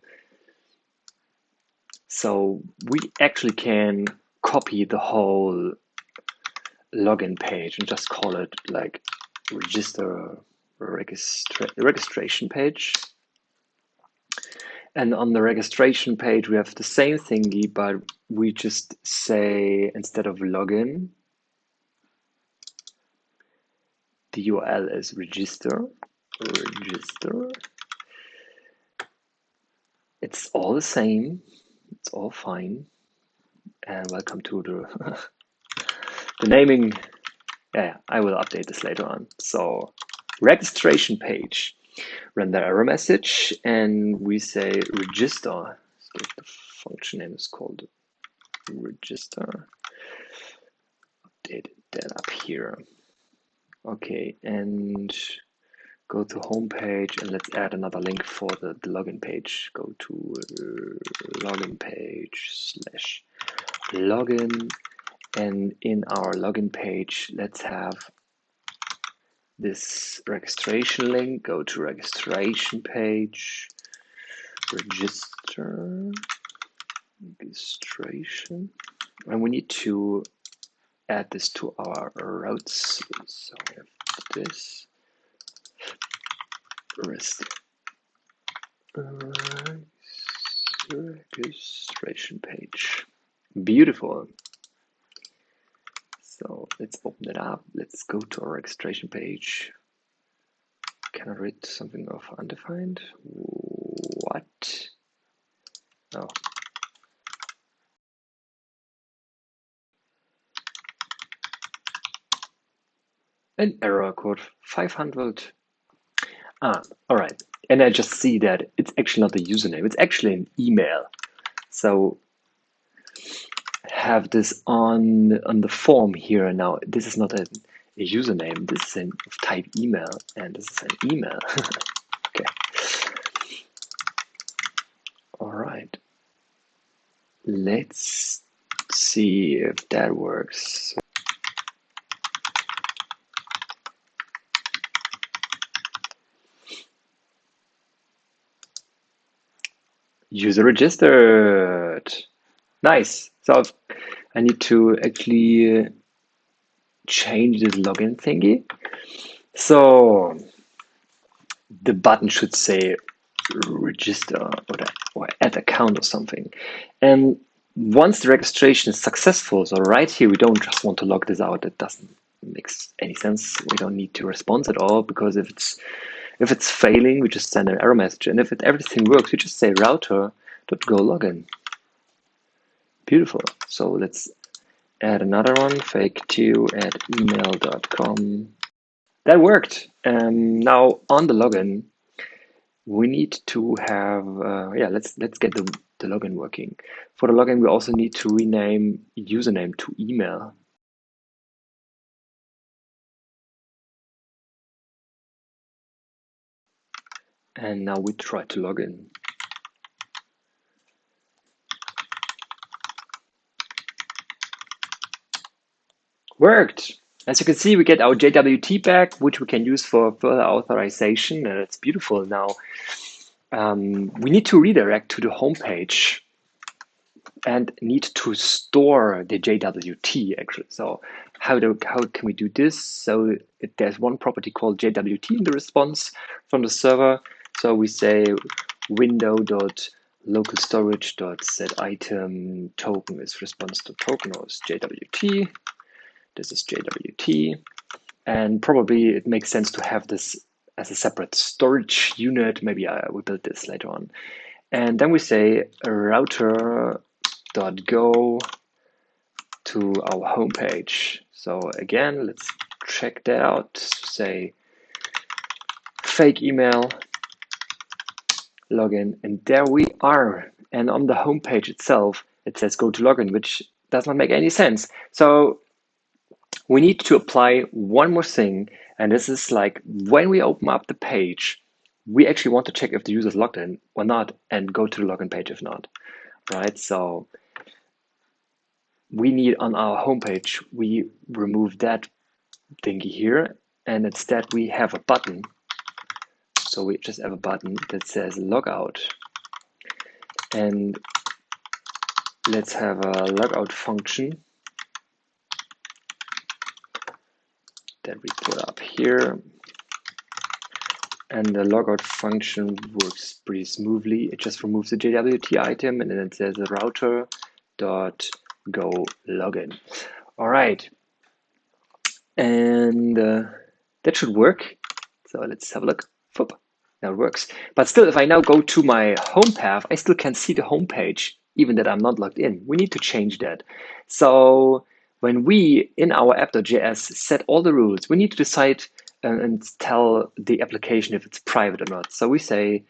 So we actually can copy the whole login page and just call it like registration page. And on the registration page, we have the same thingy, but we just say instead of login, the URL is register. It's all the same. It's all fine. And welcome to the naming. Yeah, I will update this later on. So registration page, render error message, and we say register. So the function name is called register. Update that up here. Okay, and go to home page, and let's add another link for the login page. Go to login page / login, and in our login page, let's have this registration link. Go to registration page, registration, and we need to add this to our routes. So we have this registration page. Beautiful. So let's open it up. Let's go to our registration page. Can I read something of undefined? What? Oh. An error code 500. All right. And I just see that it's actually not a username. It's actually an email. So have this on the form here now. This is not a username. This is a type email, and this is an email. Okay. All right. Let's see if that works. User registered. Nice. So I need to actually change this login thingy. So the button should say register or add account or something. And once the registration is successful, so right here, we don't just want to log this out. That doesn't make any sense. We don't need to respond at all, because if it's failing, we just send an error message. And if everything works, we just say router.go login. Beautiful. So let's add another one, fake2@email.com. That worked. Now on the login, we need to have, let's get the login working. For the login, we also need to rename username to email. And now we try to log in. Worked! As you can see, we get our JWT back, which we can use for further authorization, and it's beautiful. Now, we need to redirect to the home page and need to store the JWT actually. So how can we do this? So there's one property called JWT in the response from the server. So we say window.localstorage.setItem token is response to token or is JWT. This is JWT. And probably it makes sense to have this as a separate storage unit. Maybe we build this later on. And then we say router.go to our home page. So again, let's check that out. Say fake email, login, and there we are. And on the home page itself, it says go to login, which does not make any sense. So we need to apply one more thing, and this is like when we open up the page, we actually want to check if the user is logged in or not and go to the login page if not, right? So we need on our homepage, we remove that thingy here, and instead we have a button. So we just have a button that says logout, and let's have a logout function that we put up here. And the logout function works pretty smoothly. It just removes the JWT item and then it says router dot go login. All right, and that should work. So let's have a look. Foop. Now it works. But still, if I now go to my home path, I still can see the home page, even that I'm not logged in. We need to change that. So when we, in our app.js, set all the rules, we need to decide and tell the application if it's private or not. So we say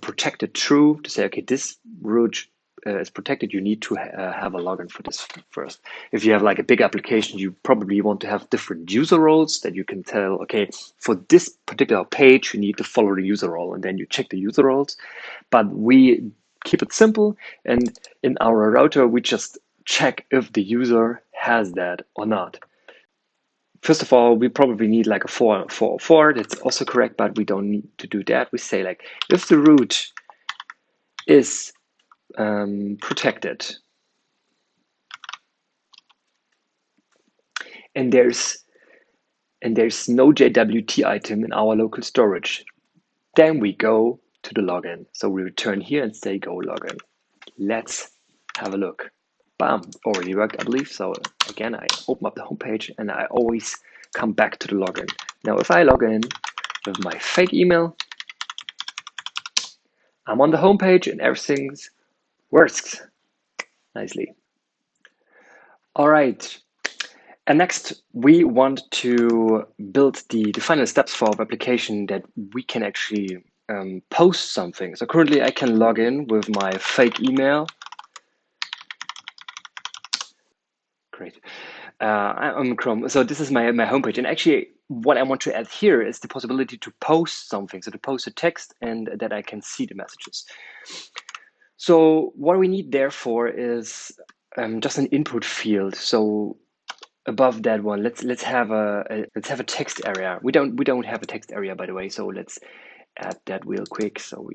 protected true to say, okay, this route is protected. You need to have a login for this first. If you have like a big application, you probably want to have different user roles that you can tell, okay, for this particular page, you need to follow the user role, and then you check the user roles. But we keep it simple, and in our router, we just check if the user has that or not. First of all, we probably need like a 404. That's also correct, but we don't need to do that. We say like, if the root is protected, and there's no JWT item in our local storage, then we go to the login. So we return here and say go login. Let's have a look. Bam, already worked, I believe. So again, I open up the homepage and I always come back to the login. Now, if I log in with my fake email, I'm on the homepage and everything works nicely. All right. And next, we want to build the final steps for our application that we can actually post something. So currently I can log in with my fake email. Great. I'm Chrome. So this is my homepage. And actually what I want to add here is the possibility to post something. So to post a text and that I can see the messages. So what we need therefore is just an input field. So above that one, let's have a text area. We don't have a text area, by the way. So let's add that real quick. So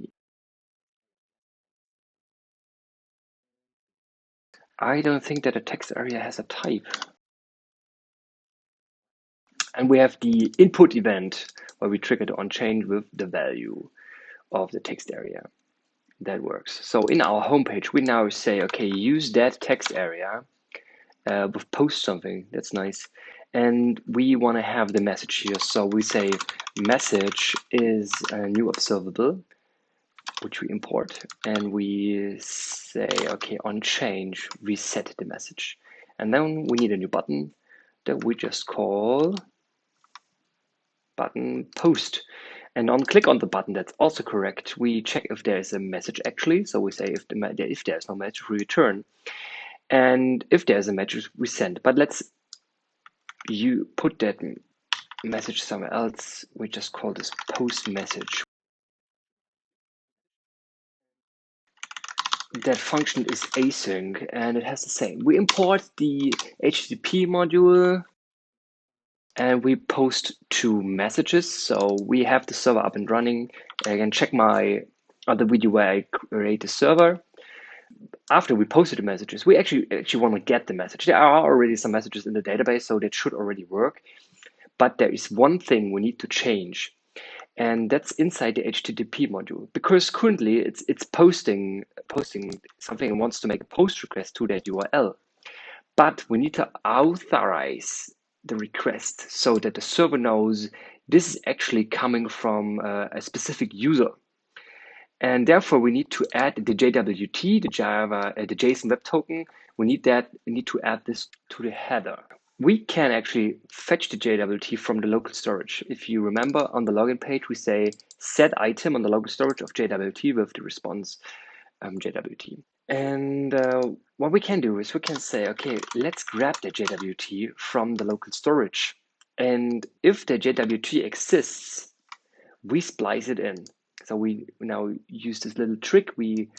I don't think that a text area has a type. And we have the input event where we trigger the onChain with the value of the text area. That works. So in our homepage, we now say, okay, use that text area with post something. That's nice. And we want to have the message here. So we say message is a new observable, which we import. And we say, okay, on change, we set the message. And then we need a new button that we just call button post. And on click on the button, that's also correct. We check if there is a message actually. So we say if there's no message, we return. And if there's a message, we send. But let's you put that message somewhere else. We just call this post message. That function is async and it has the same. We import the HTTP module and we post two messages. So we have the server up and running. I can check my other video where I create the server. After we posted the messages, we actually want to get the message. There are already some messages in the database, so that should already work. But there is one thing we need to change, and that's inside the HTTP module. Because currently it's posting something and wants to make a post request to that URL. But we need to authorize the request so that the server knows this is actually coming from a specific user. And therefore, we need to add the JWT, the JSON Web Token. We need to add this to the header. We can actually fetch the JWT from the local storage. If you remember, on the login page, we say set item on the local storage of JWT with the response JWT. And what we can do is we can say, okay, let's grab the JWT from the local storage. And if the JWT exists, we splice it in. So we now use this little trick. We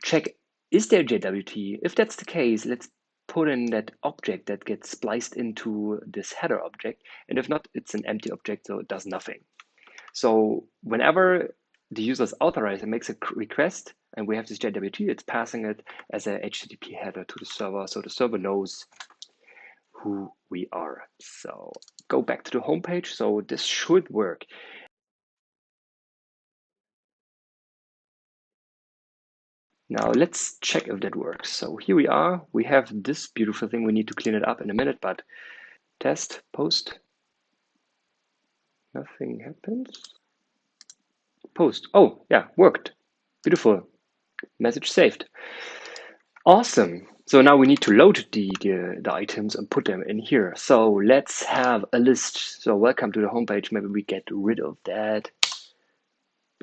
check, is there JWT? If that's the case, let's put in that object that gets spliced into this header object. And if not, it's an empty object, so it does nothing. So whenever the user is authorized and makes a request, and we have this JWT, it's passing it as a HTTP header to the server, so the server knows who we are. So go back to the home page. So this should work. Now let's check if that works. So here we are. We have this beautiful thing. We need to clean it up in a minute, but test, post. Nothing happens. Post. Oh, yeah, worked. Beautiful. Message saved. Awesome. So now we need to load the items and put them in here. So let's have a list. So welcome to the homepage. Maybe we get rid of that.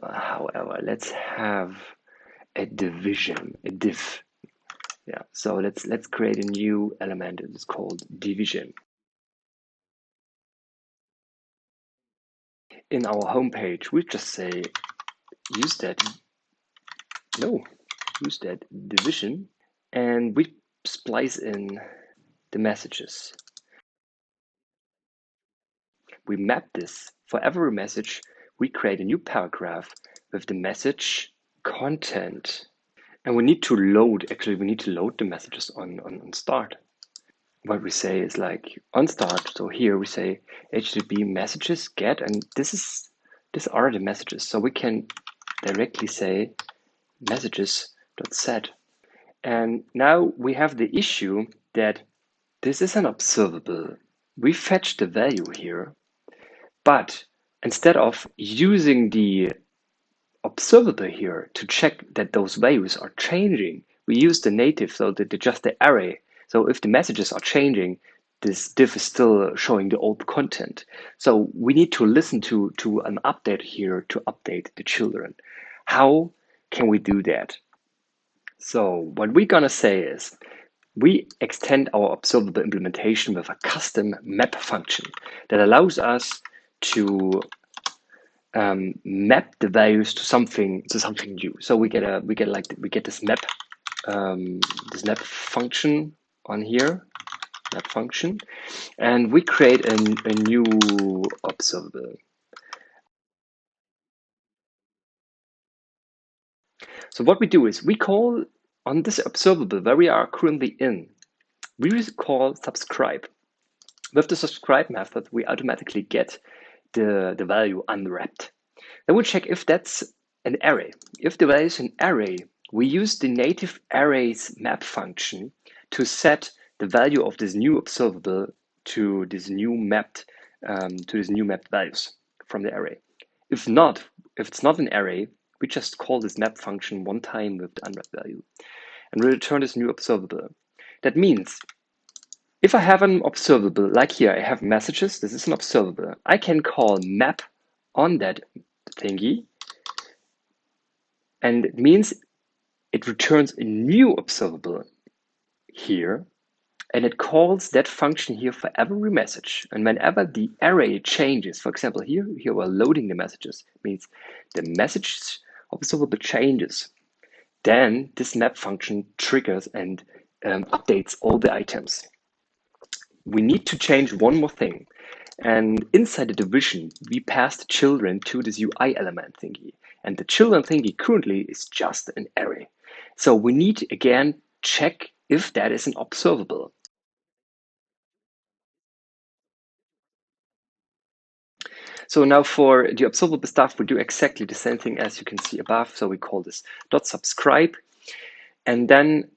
However, let's have a division, a div. Yeah. So let's create a new element. It's called division. In our homepage, we just say use that division, and we splice in the messages. We map this for every message. We create a new paragraph with the message content. And we need to load the messages on start. What we say is like on start. So here we say HTTP messages get, and these are the messages. So we can directly say messages.set. And now we have the issue that this is an observable. We fetch the value here, but instead of using the observable here to check that those values are changing, we use the native, so just the array. So if the messages are changing, this div is still showing the old content. So we need to listen to an update here to update the children. How can we do that? So what we're gonna say is we extend our observable implementation with a custom map function that allows us to map the values to something new. So we get this map function on here, map function, and we create a new observable. So what we do is we call on this observable where we are currently in, we call subscribe. With the subscribe method, we automatically get the value unwrapped. Then we check if that's an array. If the value is an array, we use the native arrays map function to set the value of this new observable to this new mapped values from the array. If it's not an array, we just call this map function one time with the unwrapped value, and we return this new observable. That means if I have an observable, like here, I have messages, this is an observable. I can call map on that thingy. And it means it returns a new observable here, and it calls that function here for every message. And whenever the array changes, for example, here we're loading the messages, means the message observable changes, then this map function triggers and updates all the items. We need to change one more thing. And inside the division, we pass the children to this UI element thingy. And the children thingy currently is just an array. So we need to again check if that is an observable. So now for the observable stuff, we do exactly the same thing as you can see above. So we call this .subscribe. And then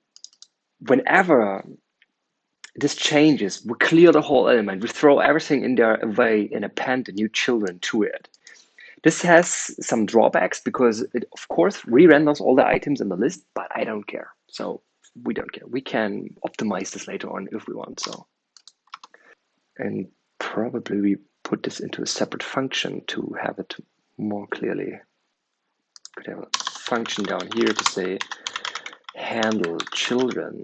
whenever this changes, we clear the whole element. We throw everything in there away and append the new children to it. This has some drawbacks because it, of course, re-renders all the items in the list, but I don't care. So we don't care. We can optimize this later on if we want so. And probably we put this into a separate function to have it more clearly. Could have a function down here to say handle children.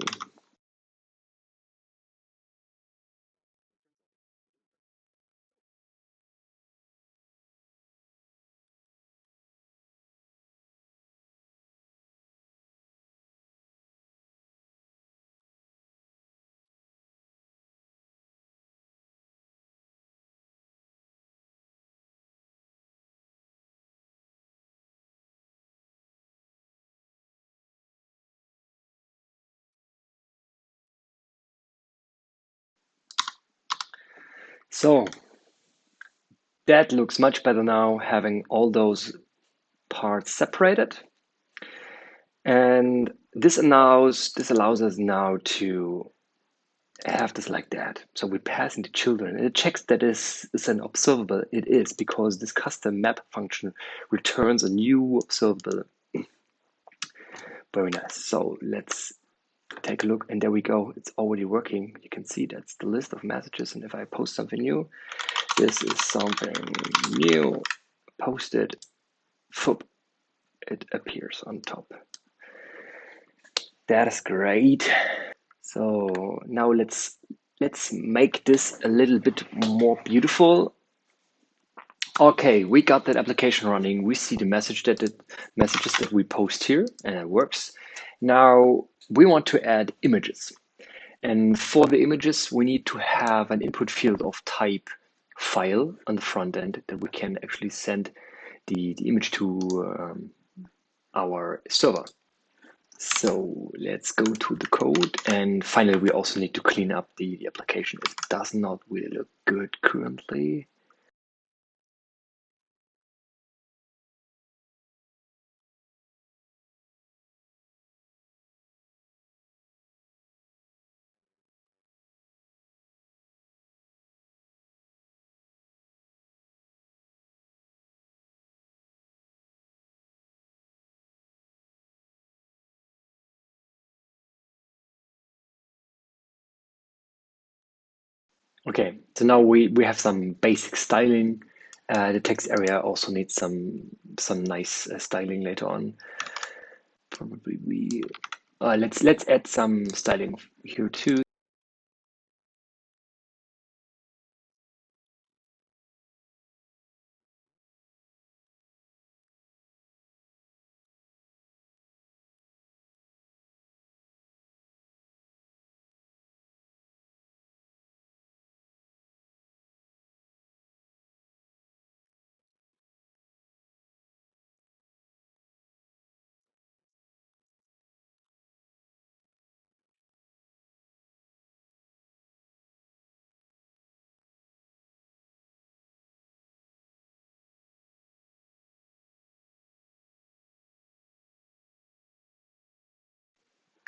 So that looks much better now, having all those parts separated. And this allows us now to have this like that. So we pass into children, and it checks that is an observable. It is, because this custom map function returns a new observable. Very nice. So let's take a look, and there we go. It's already working. You can see that's the list of messages, and if I post something new, this is something new, posted, it appears on top. That is great. So now let's make this a little bit more beautiful. Okay, we got that application running. We see the messages that we post here, and it works. Now we want to add images. And for the images, we need to have an input field of type file on the front end that we can actually send the image to our server. So let's go to the code, and finally we also need to clean up the application. It does not really look good currently. Okay, so now we have some basic styling. The text area also needs some nice styling later on. Probably let's add some styling here too.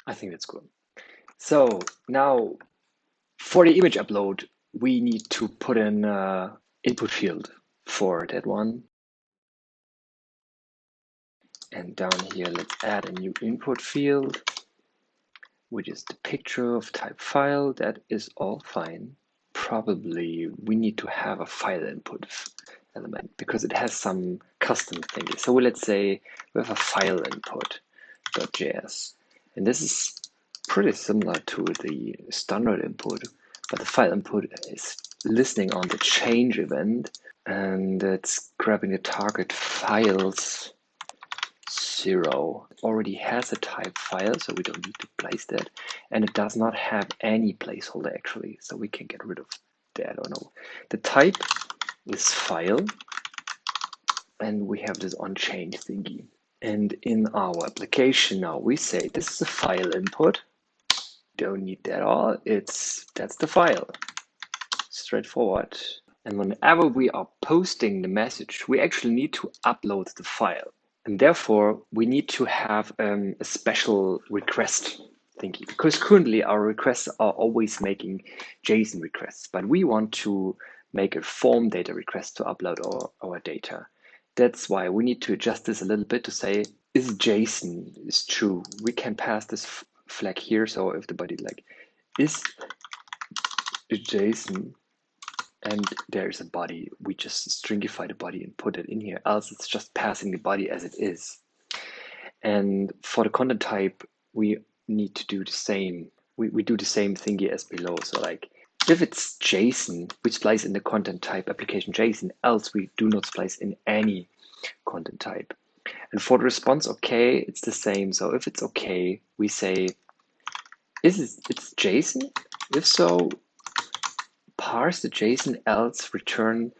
I think that's good. So now for the image upload, we need to put in input field for that one. And down here, let's add a new input field, which is the picture of type file. That is all fine. Probably we need to have a file input. element because it has some custom thingy. So let's say we have a file input.js, and this is pretty similar to the standard input, but the file input is listening on the change event, and it's grabbing the target files 0. It already has a type file, so we don't need to place that, and it does not have any placeholder actually, so we can get rid of that or no. The type is file, and we have this onChange thingy. And in our application now, we say this is a file input. Don't need that all. That's the file. Straightforward. And whenever we are posting the message, we actually need to upload the file. And therefore, we need to have a special request thingy, because currently our requests are always making JSON requests, but we want to make a form data request to upload our data. That's why we need to adjust this a little bit to say, is JSON is true? We can pass this flag here. So if the body like is JSON and there's a body, we just stringify the body and put it in here. Else it's just passing the body as it is. And for the content type, we need to do the same. We do the same thingy as below. So like if it's JSON, we splice in the content type application JSON, else we do not splice in any content type. And for the response okay, it's the same. So if it's okay, we say, it's JSON? If so, parse the JSON, else return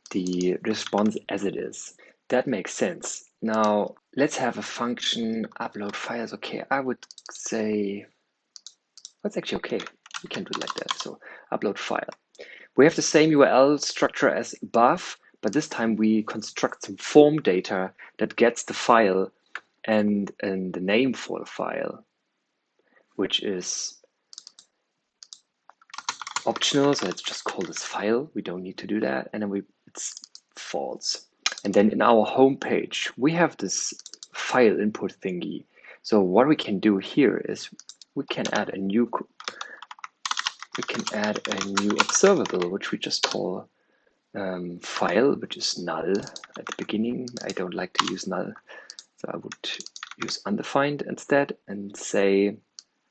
the response as it is. That makes sense. Now let's have a function upload files. Okay, I would say that's actually okay. We can do it like that. So upload file. We have the same URL structure as above, but this time we construct some form data that gets the file and the name for the file, which is optional. So let's just call this file. We don't need to do that. And then it's false. And then in our home page, we have this file input thingy. So what we can do here is we can add a new observable, which we just call file, which is null at the beginning. I don't like to use null, so I would use undefined instead and say,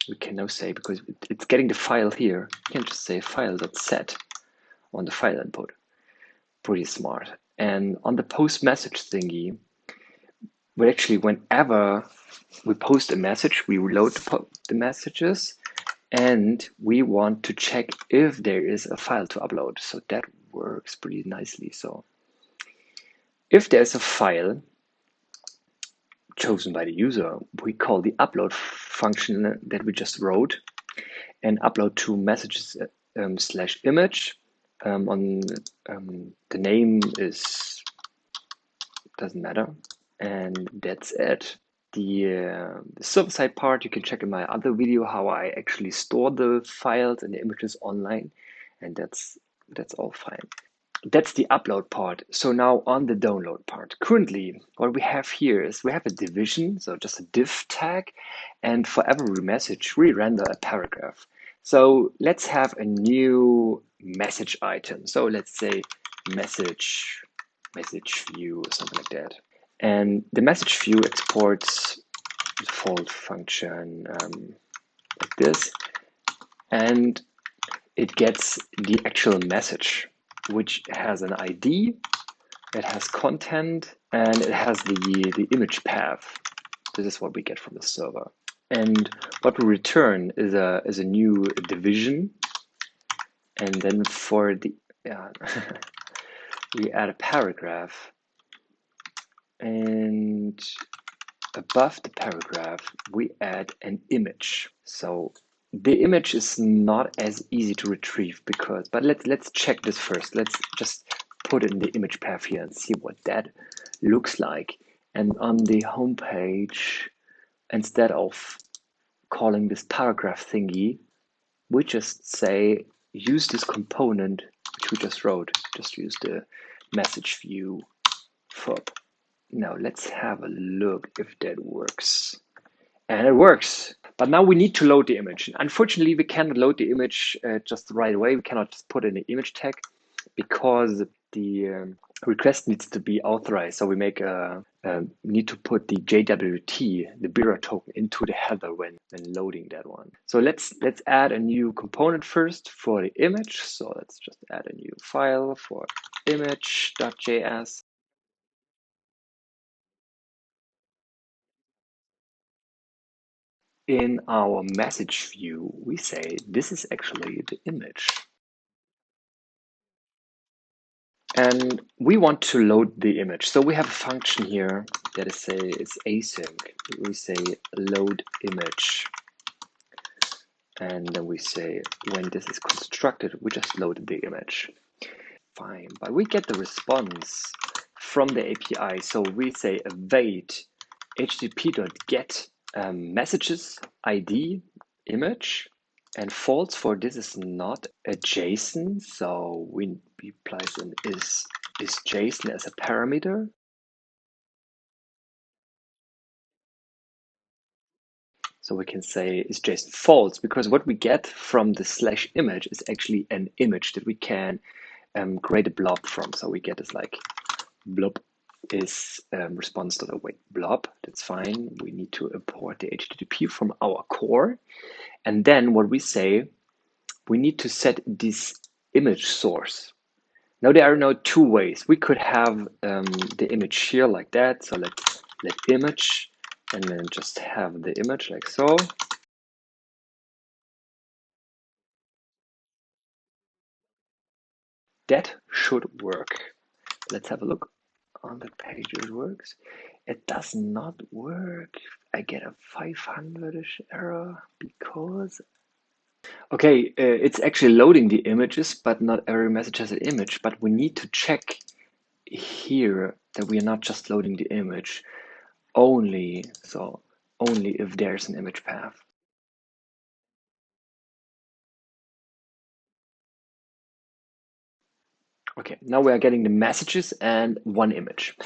we can now say, because it's getting the file here, you can just say file.set on the file input. Pretty smart. And on the post message thingy, we actually, whenever we post a message, we reload the messages, and we want to check if there is a file to upload. So that works pretty nicely. So if there's a file chosen by the user, we call the upload function that we just wrote and upload to messages /image. The name doesn't matter, and that's it. The server-side part, you can check in my other video how I actually store the files and the images online, and that's all fine. That's the upload part. So now on the download part. Currently, what we have here is we have a division, so just a div tag, and for every message, we render a paragraph. So let's have a new message item. So let's say message view or something like that. And the message view exports default function like this, and it gets the actual message, which has an ID, it has content, and it has the image path. This is what we get from the server. And what we return is a new division. And then for the we add a paragraph, and above the paragraph we add an image. So the image is not as easy to retrieve but let's check this first. Let's just put it in the image path here and see what that looks like. And on the home page, instead of calling this paragraph thingy, we just say use this component which we just wrote. Just use the message view fob. Now let's have a look if that works. And it works. But now we need to load the image. Unfortunately, we cannot load the image just right away. We cannot just put in the image tag because the request needs to be authorized. So we make need to put the JWT, the bearer token, into the header when loading that one. So let's add a new component first for the image. So let's just add a new file for image.js. In our message view, we say this is actually the image. And we want to load the image. So we have a function here that is async. We say load image. And then we say when this is constructed, we just load the image. Fine, but we get the response from the API. So we say await http.get messages ID image, and false for this is not a JSON. So we place in is JSON as a parameter. So we can say is JSON false, because what we get from the slash image is actually an image that we can create a blob from. So we get this like blob is response.await blob. That's fine. We need to import the HTTP from our core. And then what we say, we need to set this image source. Now there are now two ways. We could have the image here like that. So let image, and then just have the image like so. That should work. Let's have a look on the page. It works. It does not work. I get a 500-ish error because okay, it's actually loading the images, but not every message has an image. But we need to check here that we are not just loading the image only, so only if there's an image path. Okay, now we are getting the messages and one image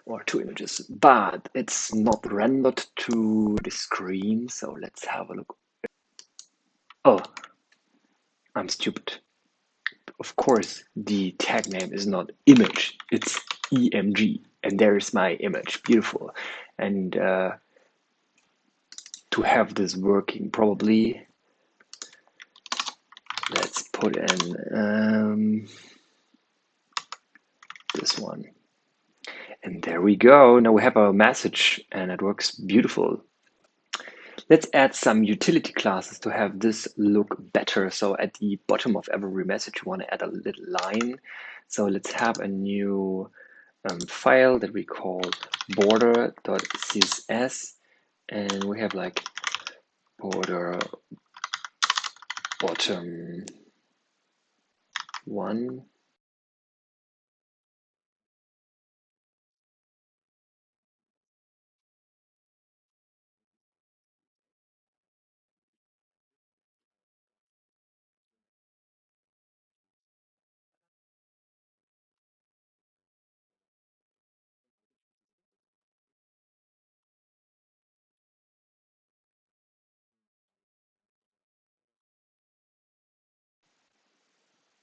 or two images, but it's not rendered to the screen. So let's have a look. Oh, I'm stupid. Of course, the tag name is not image, it's EMG, and there is my image. Beautiful. And to have this working probably, let's put in this one. And there we go. Now we have our message and it works beautiful. Let's add some utility classes to have this look better. So at the bottom of every message, we want to add a little line. So let's have a new file that we call border.css, and we have like border bottom one.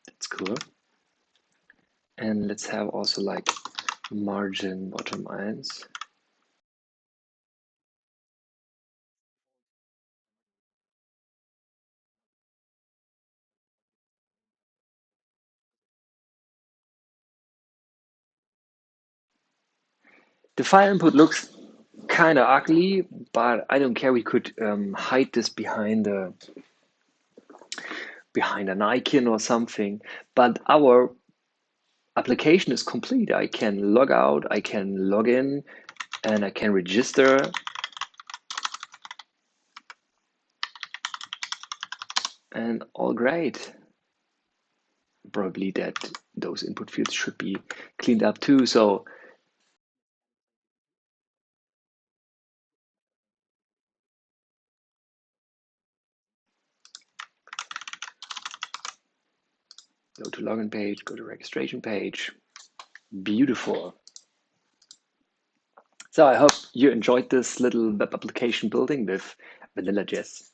That's cool. And let's have also like margin bottom eins. The file input looks kind of ugly, but I don't care. We could hide this behind an icon or something. But our application is complete. I can log out, I can log in, and I can register. And all great. Probably that those input fields should be cleaned up too. So go to login page, go to registration page. Beautiful. So I hope you enjoyed this little web application building with VanillaJS.